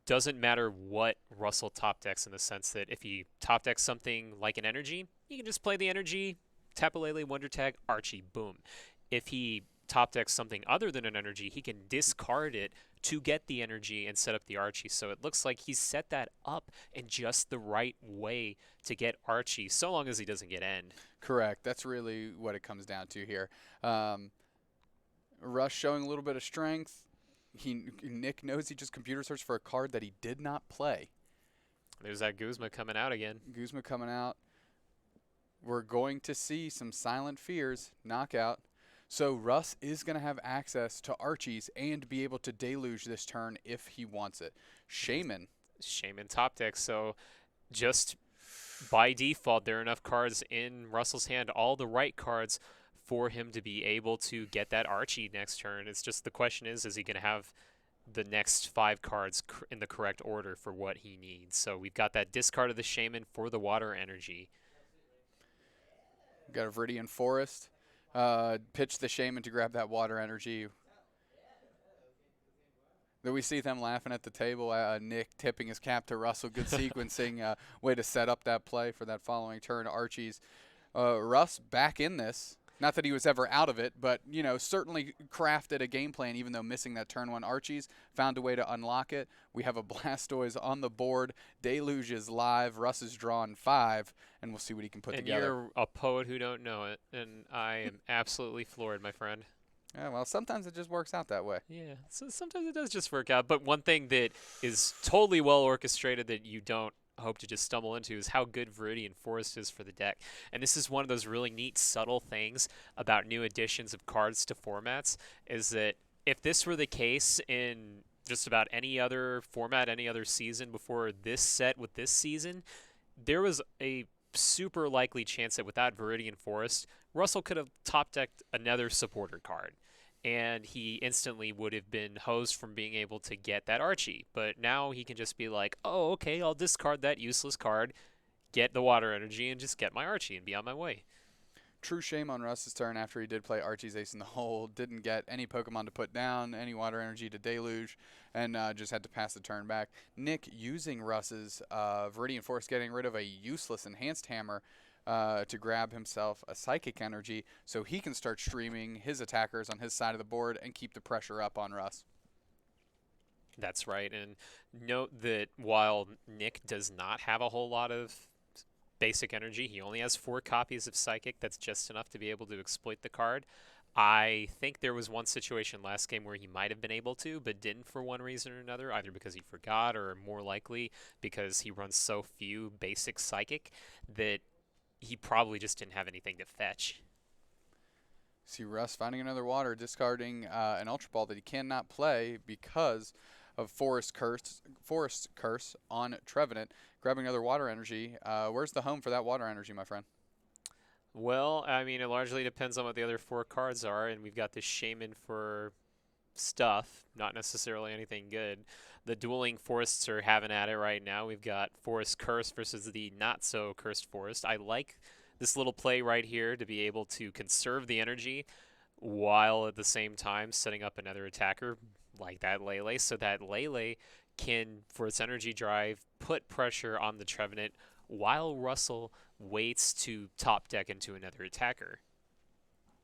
doesn't matter what Russell top decks in the sense that if he top decks something like an energy, he can just play the energy, Tapu Lele, Wonder Tag, Archie, boom. If he top decks something other than an energy, he can discard it to get the energy and set up the Archie. So it looks like he's set that up in just the right way to get Archie, so long as he doesn't get end. Correct. That's really what it comes down to here. Rush showing a little bit of strength. Nick knows he just computer searched for a card that he did not play. There's that Guzma coming out again. Guzma coming out. We're going to see some Silent Fears knockout. So Russ is going to have access to Archies and be able to deluge this turn if he wants it. Shaman top deck, so just by default, there are enough cards in Russell's hand, all the right cards for him to be able to get that Archie next turn. It's just the question is he going to have the next 5 cards in the correct order for what he needs? So we've got that discard of the Shaman for the water energy. Got a Viridian Forest. Pitch the Shaman to grab that water energy. Then we see them laughing at the table. Nick tipping his cap to Russell. Good sequencing. Way to set up that play for that following turn. Archie's. Russ back in this. Not that he was ever out of it, but certainly crafted a game plan. Even though missing that turn one Archies, found a way to unlock it. We have a Blastoise on the board. Deluge is live. Russ is drawn 5, and we'll see what he can put And together. you're a poet who don't know it, and I am absolutely floored, my friend. Yeah, well, sometimes it just works out that way. Yeah, so sometimes it does just work out. But one thing that is totally well orchestrated that you don't hope to just stumble into is how good Viridian Forest is for the deck. And this is one of those really neat, subtle things about new additions of cards to formats, is that if this were the case in just about any other format, any other season before this set with this season, there was a super likely chance that without Viridian Forest, Russell could have top decked another supporter card. And he instantly would have been hosed from being able to get that Archie. But now he can just be like, oh, okay, I'll discard that useless card, get the water energy, and just get my Archie and be on my way. True shame on Russ's turn after he did play Archie's Ace in the Hole. Didn't get any Pokemon to put down, any water energy to Deluge, and just had to pass the turn back. Nick using Russ's Viridian Force, getting rid of a useless Enhanced Hammer to grab himself a Psychic Energy so he can start streaming his attackers on his side of the board and keep the pressure up on Russ. That's right. And note that while Nick does not have a whole lot of basic energy, he only has 4 copies of Psychic. That's just enough to be able to exploit the card. I think there was one situation last game where he might have been able to, but didn't for one reason or another, either because he forgot or more likely because he runs so few basic Psychic that he probably just didn't have anything to fetch. See Russ finding another water, discarding an Ultra Ball that he cannot play because of Forest Curse on Trevenant, grabbing another water energy. Where's the home for that water energy, my friend? Well, I mean, it largely depends on what the other 4 cards are, and we've got this Shaman for stuff, not necessarily anything good. The dueling forests are having at it right now. We've got Forest Curse versus the not so cursed forest. I like this little play right here to be able to conserve the energy while at the same time setting up another attacker like that Lele, so that Lele can, for its energy drive, put pressure on the Trevenant while Russell waits to top deck into another attacker.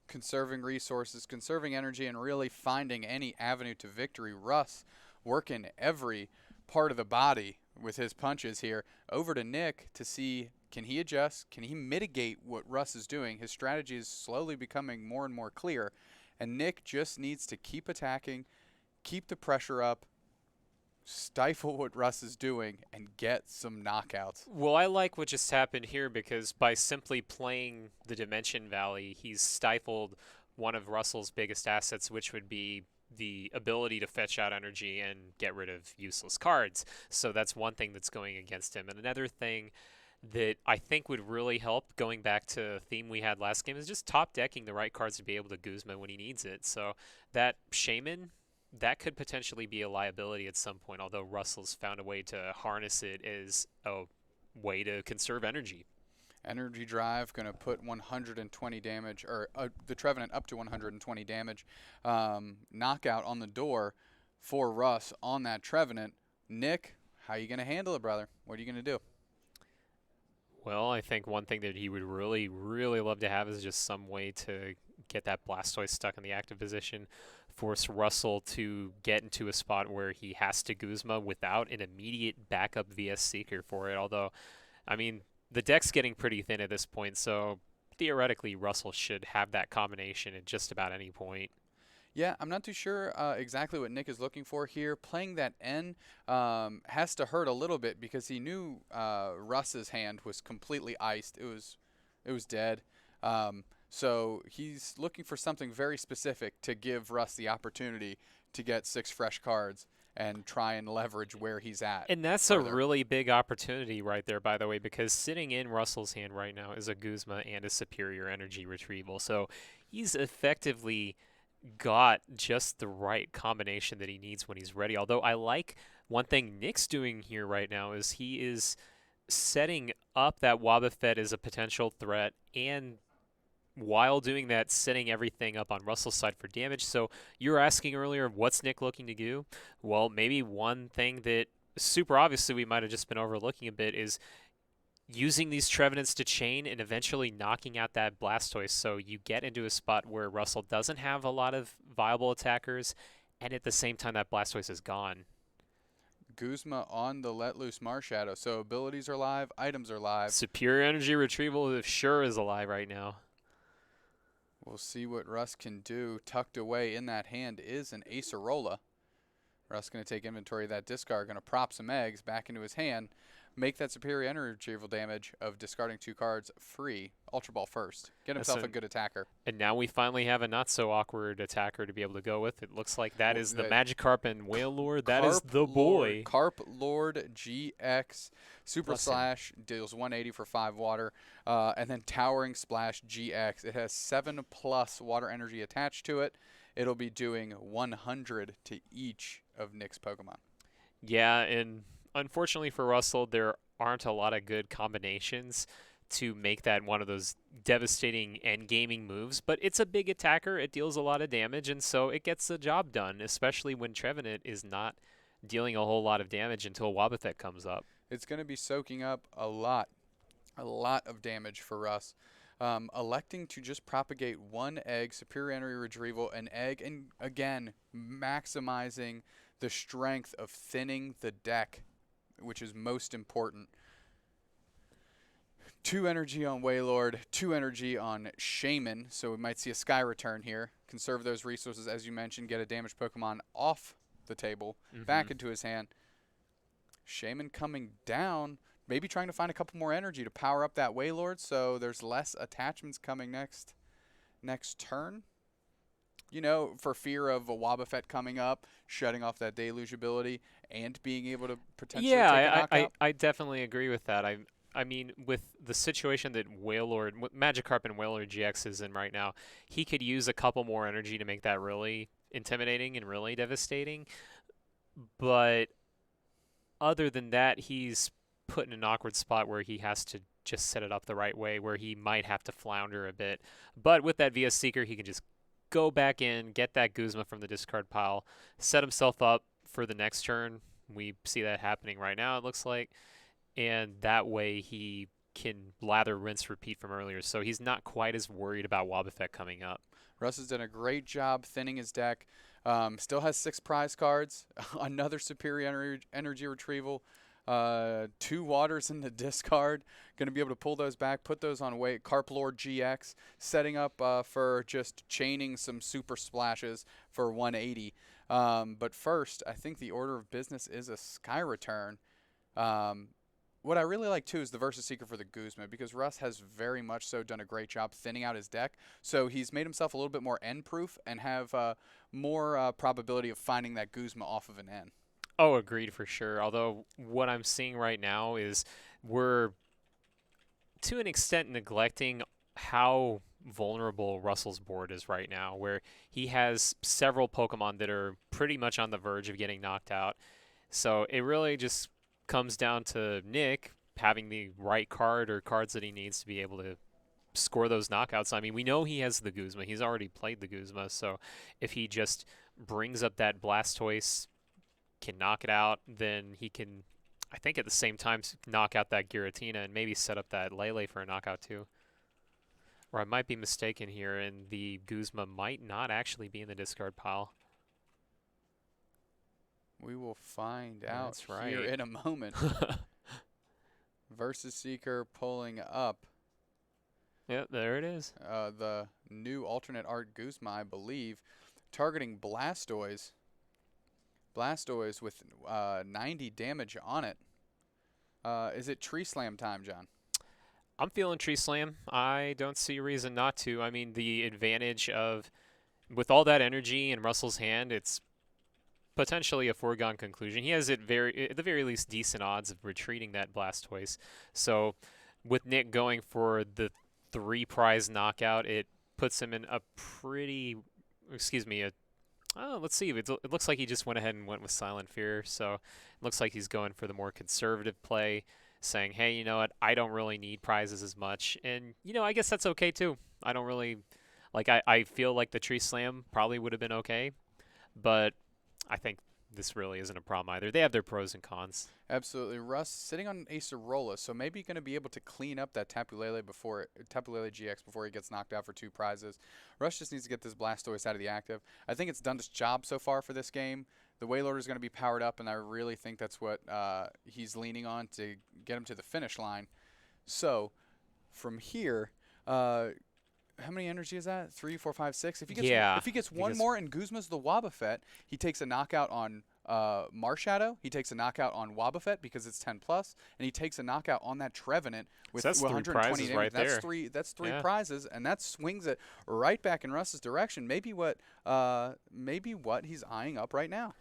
Conserving resources, conserving energy, and really finding any avenue to victory. Russ working every part of the body with his punches here. Over to Nick to see, can he adjust? Can he mitigate what Russ is doing? His strategy is slowly becoming more and more clear, and Nick just needs to keep attacking, keep the pressure up, stifle what Russ is doing, and get some knockouts. Well, I like what just happened here because by simply playing the Dimension Valley, he's stifled one of Russell's biggest assets, which would be the ability to fetch out energy and get rid of useless cards. So that's one thing that's going against him. And another thing that I think would really help, going back to a theme we had last game, is just top decking the right cards to be able to Guzma when he needs it. So that Shaman, that could potentially be a liability at some point, although Russell's found a way to harness it as a way to conserve energy. Energy Drive going to put 120 damage, or the Trevenant up to 120 damage. Knockout on the door for Russ on that Trevenant. Nick, how are you going to handle it, brother? What are you going to do? Well, I think one thing that he would really, really love to have is just some way to get that Blastoise stuck in the active position, force Russell to get into a spot where he has to Guzma without an immediate backup VS Seeker for it. Although, I mean, the deck's getting pretty thin at this point, so theoretically Russell should have that combination at just about any point. Yeah, I'm not too sure exactly what Nick is looking for here. Playing that N has to hurt a little bit because he knew Russ's hand was completely iced. It was dead. So he's looking for something very specific to give Russ the opportunity to get 6 fresh cards and try and leverage where he's at. And that's further. a really big opportunity right there, by the way, because sitting in Russell's hand right now is a Guzma and a superior energy retrieval. So he's effectively got just the right combination that he needs when he's ready. Although I like one thing Nick's doing here right now is he is setting up that Wobbuffet as a potential threat, and while doing that, setting everything up on Russell's side for damage. So you were asking earlier, what's Nick looking to do? Well, maybe one thing that super obviously we might have just been overlooking a bit is using these Trevenants to chain and eventually knocking out that Blastoise. So you get into a spot where Russell doesn't have a lot of viable attackers, and at the same time that Blastoise is gone. Guzma on the Let Loose Marshadow. So abilities are live, items are live. Superior Energy Retrieval sure is alive right now. We'll see what Russ can do. Tucked away in that hand is an Acerola. Russ going to take inventory of that discard, going to prop some eggs back into his hand, make that superior energy retrieval damage of discarding 2 cards free. Ultra Ball first. Get himself a good attacker. And now we finally have a not so awkward attacker to be able to go with. It looks like that is the Magikarp and Whale Lord. That is the boy. Carp Lord GX. Super Slash deals 180 for 5 water. And then Towering Splash GX. It has 7+ water energy attached to it. It'll be doing 100 to each of Nick's Pokemon. Yeah, and unfortunately for Russell, there aren't a lot of good combinations to make that one of those devastating end-gaming moves, but it's a big attacker, it deals a lot of damage, and so it gets the job done, especially when Trevenant is not dealing a whole lot of damage until Wobbuffet comes up. It's going to be soaking up a lot of damage for Russ. Electing to just propagate 1 egg, superior energy retrieval, an egg, and again, maximizing the strength of thinning the deck, which is most important. 2 energy on Wailord, 2 energy on Shaman, so we might see a Sky Return here. Conserve those resources, as you mentioned, get a damaged Pokemon off the table, back into his hand. Shaman coming down, maybe trying to find a couple more energy to power up that Wailord, so there's less attachments coming next turn. You know, for fear of a Wobbuffet coming up, shutting off that Deluge ability, and being able to potentially take a knockout. I definitely agree with that. I mean, with the situation that Magikarp and Wailord GX is in right now, he could use a couple more energy to make that really intimidating and really devastating. But other than that, he's put in an awkward spot where he has to just set it up the right way, where he might have to flounder a bit. But with that VS Seeker, he can just go back in, get that Guzma from the discard pile, set himself up for the next turn. We see that happening right now, it looks like. And that way he can lather, rinse, repeat from earlier. So he's not quite as worried about Wobbuffet coming up. Russ has done a great job thinning his deck. Still has 6 prize cards, another superior energy retrieval, 2 waters in the discard. Going to be able to pull those back, put those on weight. Carp Lord GX, setting up for just chaining some super splashes for 180. But first, I think the order of business is a Sky Return. What I really like, too, is the Versus Seeker for the Guzma, because Russ has very much so done a great job thinning out his deck. So he's made himself a little bit more end-proof and have more probability of finding that Guzma off of an N. Oh, agreed for sure. Although what I'm seeing right now is we're, to an extent, neglecting how vulnerable Russell's board is right now, where he has several Pokemon that are pretty much on the verge of getting knocked out. So it really just comes down to Nick having the right card or cards that he needs to be able to score those knockouts. I mean, we know he has the Guzma. He's already played the Guzma, so if he just brings up that Blastoise, can knock it out, then he can, I think at the same time, knock out that Giratina and maybe set up that Lele for a knockout too. Or I might be mistaken here, and the Guzma might not actually be in the discard pile. We will find out right. here in a moment. Versus Seeker pulling up. Yep, there it is. The new alternate art Guzma, I believe, targeting Blastoise. Blastoise with 90 damage on it. Is it Tree Slam time, John? I'm feeling Tree Slam. I don't see a reason not to. I mean, the advantage of, with all that energy in Russell's hand, it's potentially a foregone conclusion. He has at the very least decent odds of retreating that Blastoise. So with Nick going for the 3 prize knockout, it puts him in a pretty, let's see. It looks like he just went ahead and went with Silent Fear. So it looks like he's going for the more conservative play, saying, hey, you know what, I don't really need prizes as much. And, you know, I guess that's okay too. I don't really, I feel like the Tree Slam probably would have been okay. But I think this really isn't a problem either. They have their pros and cons. Absolutely. Russ sitting on Acerola, so maybe going to be able to clean up that Tapu Lele GX before he gets knocked out for 2 prizes. Russ just needs to get this Blastoise out of the active. I think it's done its job so far for this game. The Wailord is going to be powered up, and I really think that's what he's leaning on to get him to the finish line. So, from here, how many energy is that? 3, 4, 5, 6. If he gets one more and Guzma's the Wobbuffet, he takes a knockout on Marshadow. He takes a knockout on Wobbuffet because it's 10+, and he takes a knockout on that Trevenant with So that's 120 3 prizes right there. That's three prizes, and that swings it right back in Russ's direction. Maybe what he's eyeing up right now.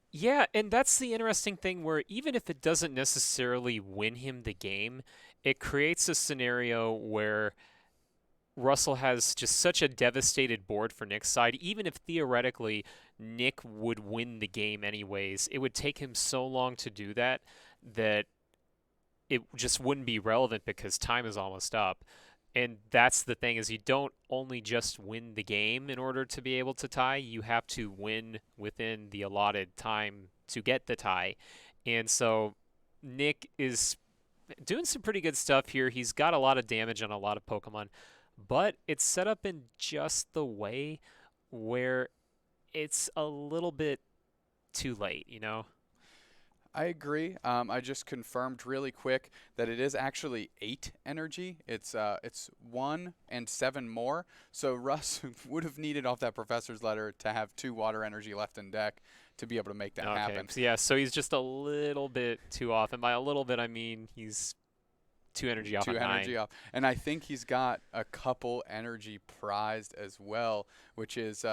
Yeah, and that's the interesting thing where even if it doesn't necessarily win him the game, it creates a scenario where Russell has just such a devastated board for Nick's side. Even if theoretically Nick would win the game anyways, it would take him so long to do that that it just wouldn't be relevant because time is almost up. And that's the thing, is you don't only just win the game in order to be able to tie, you have to win within the allotted time to get the tie. And so Nick is doing some pretty good stuff here. He's got a lot of damage on a lot of Pokemon, but it's set up in just the way where it's a little bit too late, you know? I agree. I just confirmed really quick that it is actually 8 energy. It's 1 and 7 more. So Russ would have needed off that professor's letter to have 2 water energy left in deck to be able to make that happen. So yeah, so he's just a little bit too off, and by a little bit I mean he's 2 energy off. 2 energy off, and I think he's got a couple energy prized as well, which is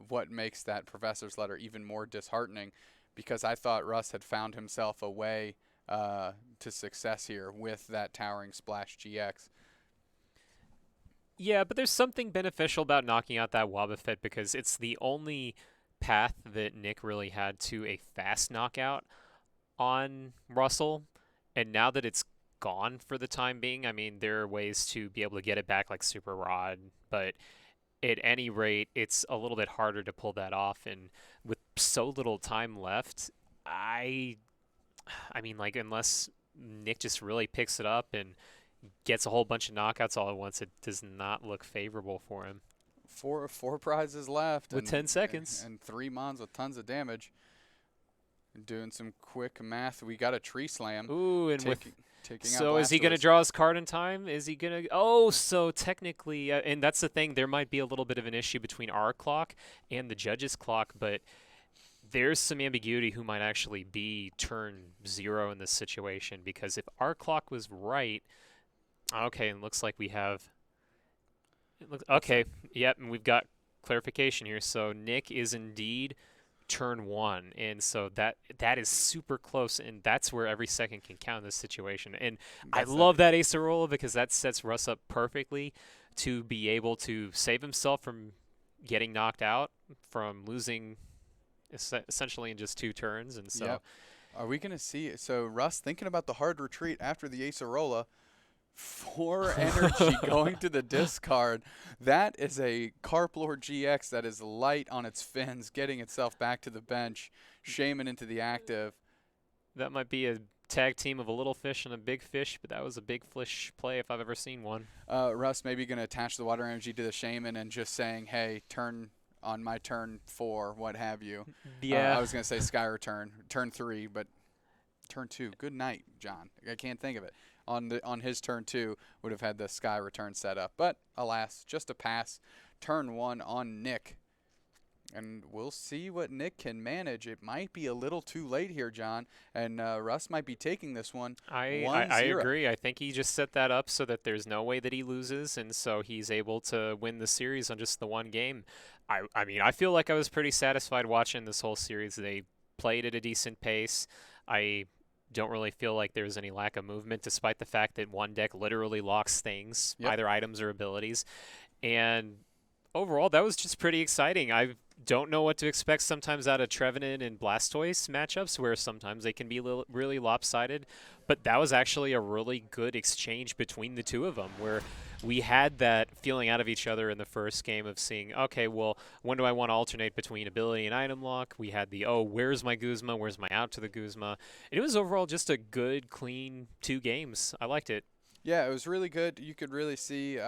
what makes that professor's letter even more disheartening. Because I thought Russ had found himself a way to success here with that Towering Splash GX. Yeah, but there's something beneficial about knocking out that Wobbuffet because it's the only path that Nick really had to a fast knockout on Russell. And now that it's gone for the time being, I mean, there are ways to be able to get it back like Super Rod, but at any rate, it's a little bit harder to pull that off. And with so little time left, I mean, like, unless Nick just really picks it up and gets a whole bunch of knockouts all at once, it does not look favorable for him. Four prizes left. With 10 seconds. And 3 mons with tons of damage. Doing some quick math. We got a Tree Slam. Ooh, and so is he going to draw his card in time? Is he going to... Oh, so technically... and that's the thing. There might be a little bit of an issue between our clock and the judge's clock, but there's some ambiguity who might actually be turn 0 in this situation, because if our clock was right... Okay, and it looks like we have... Okay, yep, and we've got clarification here. So Nick is indeed turn 1, and so that is super close, and that's where every second can count in this situation. And I love that Acerola because that sets Russ up perfectly to be able to save himself from getting knocked out, from losing essentially in just 2 turns. And so are we going to see so Russ thinking about the hard retreat after the Acerola? 4 energy going to the discard. That is a Carplord GX that is light on its fins, getting itself back to the bench. Shaman into the active. That might be a tag team of a little fish and a big fish, but that was a big fish play if I've ever seen one. Russ maybe going to attach the water energy to the Shaman and just saying, hey, turn on my turn 4, what have you. Yeah. I was going to say Sky Return, turn 3, but turn 2. Good night, John. I can't think of it. On his turn 2 would have had the Sky Return set up. But alas, just a pass. Turn 1 on Nick. And we'll see what Nick can manage. It might be a little too late here, John. And Russ might be taking this one 1-0. I agree. I think he just set that up so that there's no way that he loses. And so he's able to win the series on just the one game. I mean, I feel like I was pretty satisfied watching this whole series. They played at a decent pace. I don't really feel like there's any lack of movement, despite the fact that one deck literally locks things, either items or abilities. And overall, that was just pretty exciting. I don't know what to expect sometimes out of Trevenant and Blastoise matchups, where sometimes they can be really lopsided. But that was actually a really good exchange between the two of them, where we had that feeling out of each other in the first game of seeing, okay, well, when do I want to alternate between ability and item lock? We had the, oh, where's my Guzma? Where's my out to the Guzma? And it was overall just a good, clean 2 games. I liked it. Yeah, it was really good. You could really see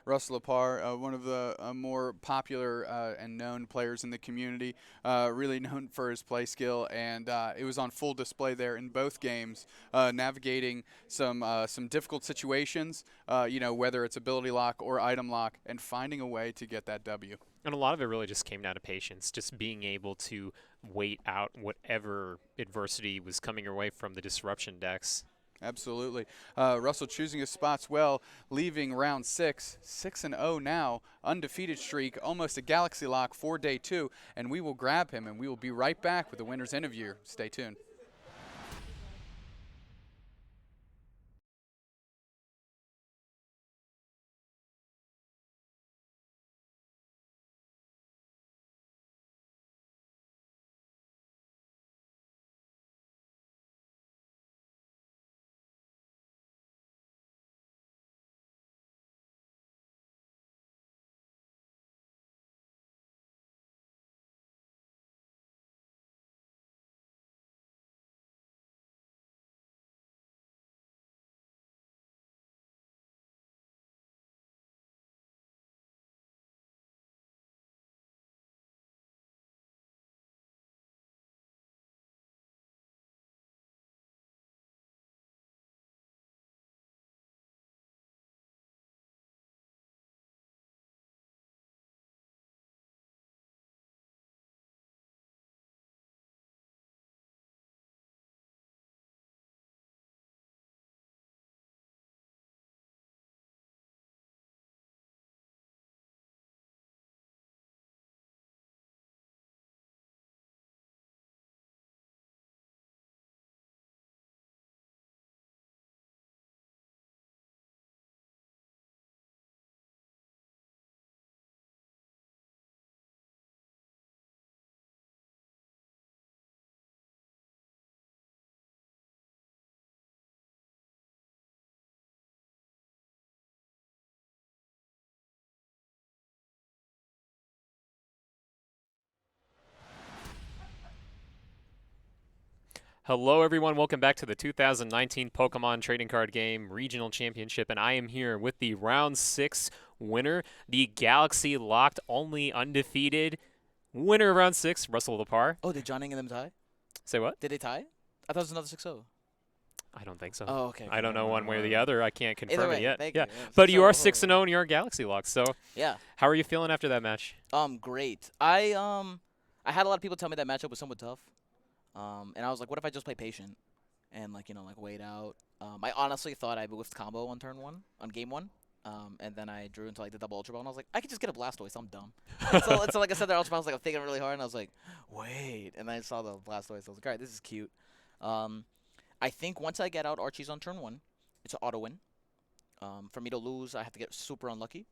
Russell Laparre, one of the more popular and known players in the community, really known for his play skill, and it was on full display there in both games, navigating some difficult situations, whether it's ability lock or item lock, and finding a way to get that W. And a lot of it really just came down to patience, just being able to wait out whatever adversity was coming your way from the disruption decks. Absolutely. Russell choosing his spots well, leaving round 6-0 now, undefeated streak, almost a galaxy lock for day 2, and we will grab him, and we will be right back with the winner's interview. Stay tuned. Hello, everyone. Welcome back to the 2019 Pokemon Trading Card Game Regional Championship, and I am here with the Round 6 winner, the Galaxy Locked only undefeated winner of Round 6, Russell Laparre. Oh, did John and them tie? Say what? Did they tie? I thought it was another 6-0. I don't think so. Oh, okay. I don't know one way or the other. I can't confirm way, it yet. thank Yeah, you. Yeah, but you are 6-0. 6-0 and you're Galaxy Locked. So, Yeah. how are you feeling after that match? Great. I had a lot of people tell me that matchup was somewhat tough. And I was like, what if I just play patient and like wait out? I honestly thought I whiffed combo on turn 1 on game 1. And then I drew into like the double ultra ball, and I was like, I could just get a Blastoise. I'm dumb. so like I said, the ultra ball, I was like, I'm thinking really hard, and I was like, wait. And then I saw the Blastoise. I was like, all right, this is cute. I think once I get out Archie's on turn 1, it's an auto win. For me to lose, I have to get super unlucky.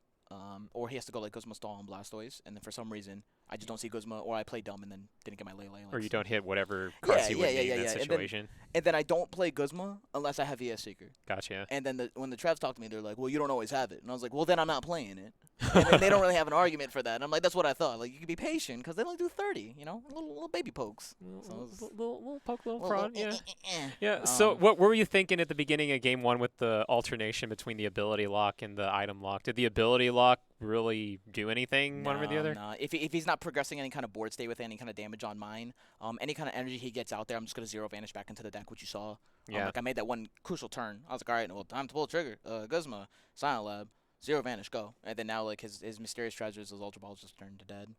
Or he has to go like Guzma stall on Blastoise, and then for some reason I just don't see Guzma, or I play dumb and then didn't get my Lele. Or you don't hit whatever cards you would need in that And situation. then I don't play Guzma unless I have VS Seeker. Gotcha. And then when the Travs talk to me, they're like, well, you don't always have it. And I was like, well, then I'm not playing it. And then they don't really have an argument for that. And I'm like, that's what I thought. Like, you can be patient because they only do 30, little baby pokes. So Little poke, little prod, yeah. Yeah. Yeah, so what were you thinking at the beginning of game 1 with the alternation between the ability lock and the item lock? Did the ability lock really do anything one way or the other? No. If he's not progressing any kind of board state with any kind of damage on mine, any kind of energy he gets out there, I'm just going to zero vanish back into the deck, which you saw. Yeah. Like I made that one crucial turn. I was like, all right, well, time to pull the trigger. Guzma, Silent Lab, zero vanish, go. And then now like his mysterious treasures, his ultra balls just turned to dead.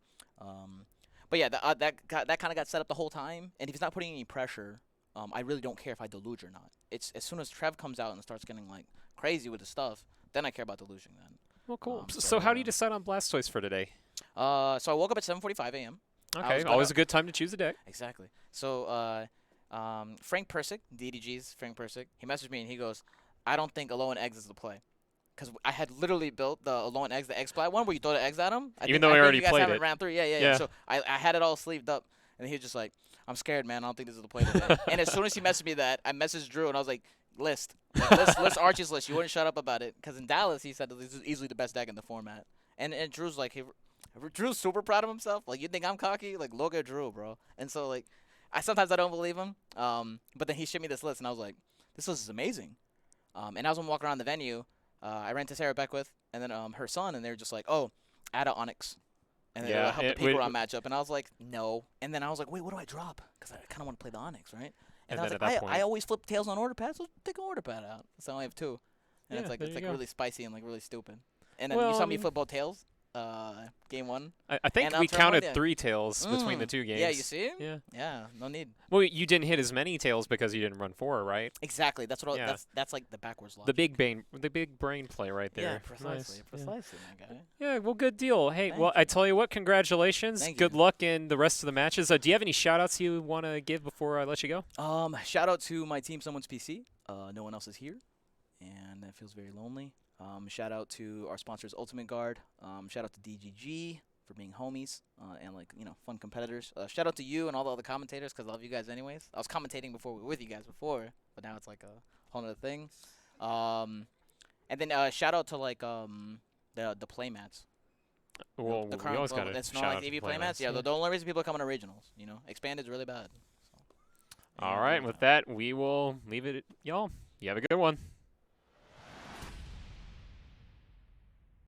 But yeah, that kind of got set up the whole time. And if he's not putting any pressure, I really don't care if I deluge or not. It's as soon as Trev comes out and starts getting like crazy with the stuff, then I care about deluging then. Well, cool. So how do you decide on Blastoise for today? So I woke up at 7:45 a.m. Okay, always a good time to choose a deck. Exactly. So Frank Persick, DDG's Frank Persick, he messaged me and he goes, I don't think Alone Eggs is the play. Because I had literally built the Alone Eggs, the egg splat one, where you throw the eggs at him. Even though I already you guys played have it. Round 3. Yeah. So I had it all sleeved up. And he was just like, I'm scared, man. I don't think this is the play today. And as soon as he messaged me that, I messaged Drew and I was like, list Archie's list. You wouldn't shut up about it because in Dallas he said this is easily the best deck in the format. And Drew's like, Drew's super proud of himself. Like, you think I'm cocky? Like, look at Drew, bro. And so like, sometimes I don't believe him. But then he showed me this list and I was like, this list is amazing. And as I'm walking around the venue, I ran to Sarah Beckwith and then her son, and they were just like, oh, add a Onyx. And then Yeah, help the paper round matchup. And I was like, no. And then I was like, wait, what do I drop? Because I kind of want to play the Onyx, right? And I was then like, at that I always flip tails on order pad, so take an order pad out. So I only have 2. And Yeah, it's there you like go. really spicy and like really stupid. And then Well, you I saw me mean- flip both tails, game 1. I think And on we turn one, counted yeah. 3 tails between the 2 games. Yeah, you see? Yeah. Yeah, no need. Well, you didn't hit as many tails because you didn't run 4, right? Exactly. That's what. Yeah. That's like the backwards logic. The big brain play right there. Yeah, precisely, Nice. precisely, my guy. Yeah, well, good deal. Hey, Thank well, I you. tell you what, congratulations. Thank Good you. luck in the rest of the matches. Do you have any shout-outs you want to give before I let you go? Shout out to my team, Someone's PC. No one else is here, and that feels very lonely. Shout out to our sponsors, Ultimate Guard. Shout out to DGG for being homies and like fun competitors. Shout out to you and all the other commentators because I love you guys anyways. I was commentating with you guys before, but now it's like a whole other thing. And then shout out to like the playmats. Well, The we current always got global- to it's shout not out like to AV playmats. playmats. Yeah, the only reason people are coming to regionals. Expanded's really bad. So. All right, with that, we will leave it at y'all. You have a good one.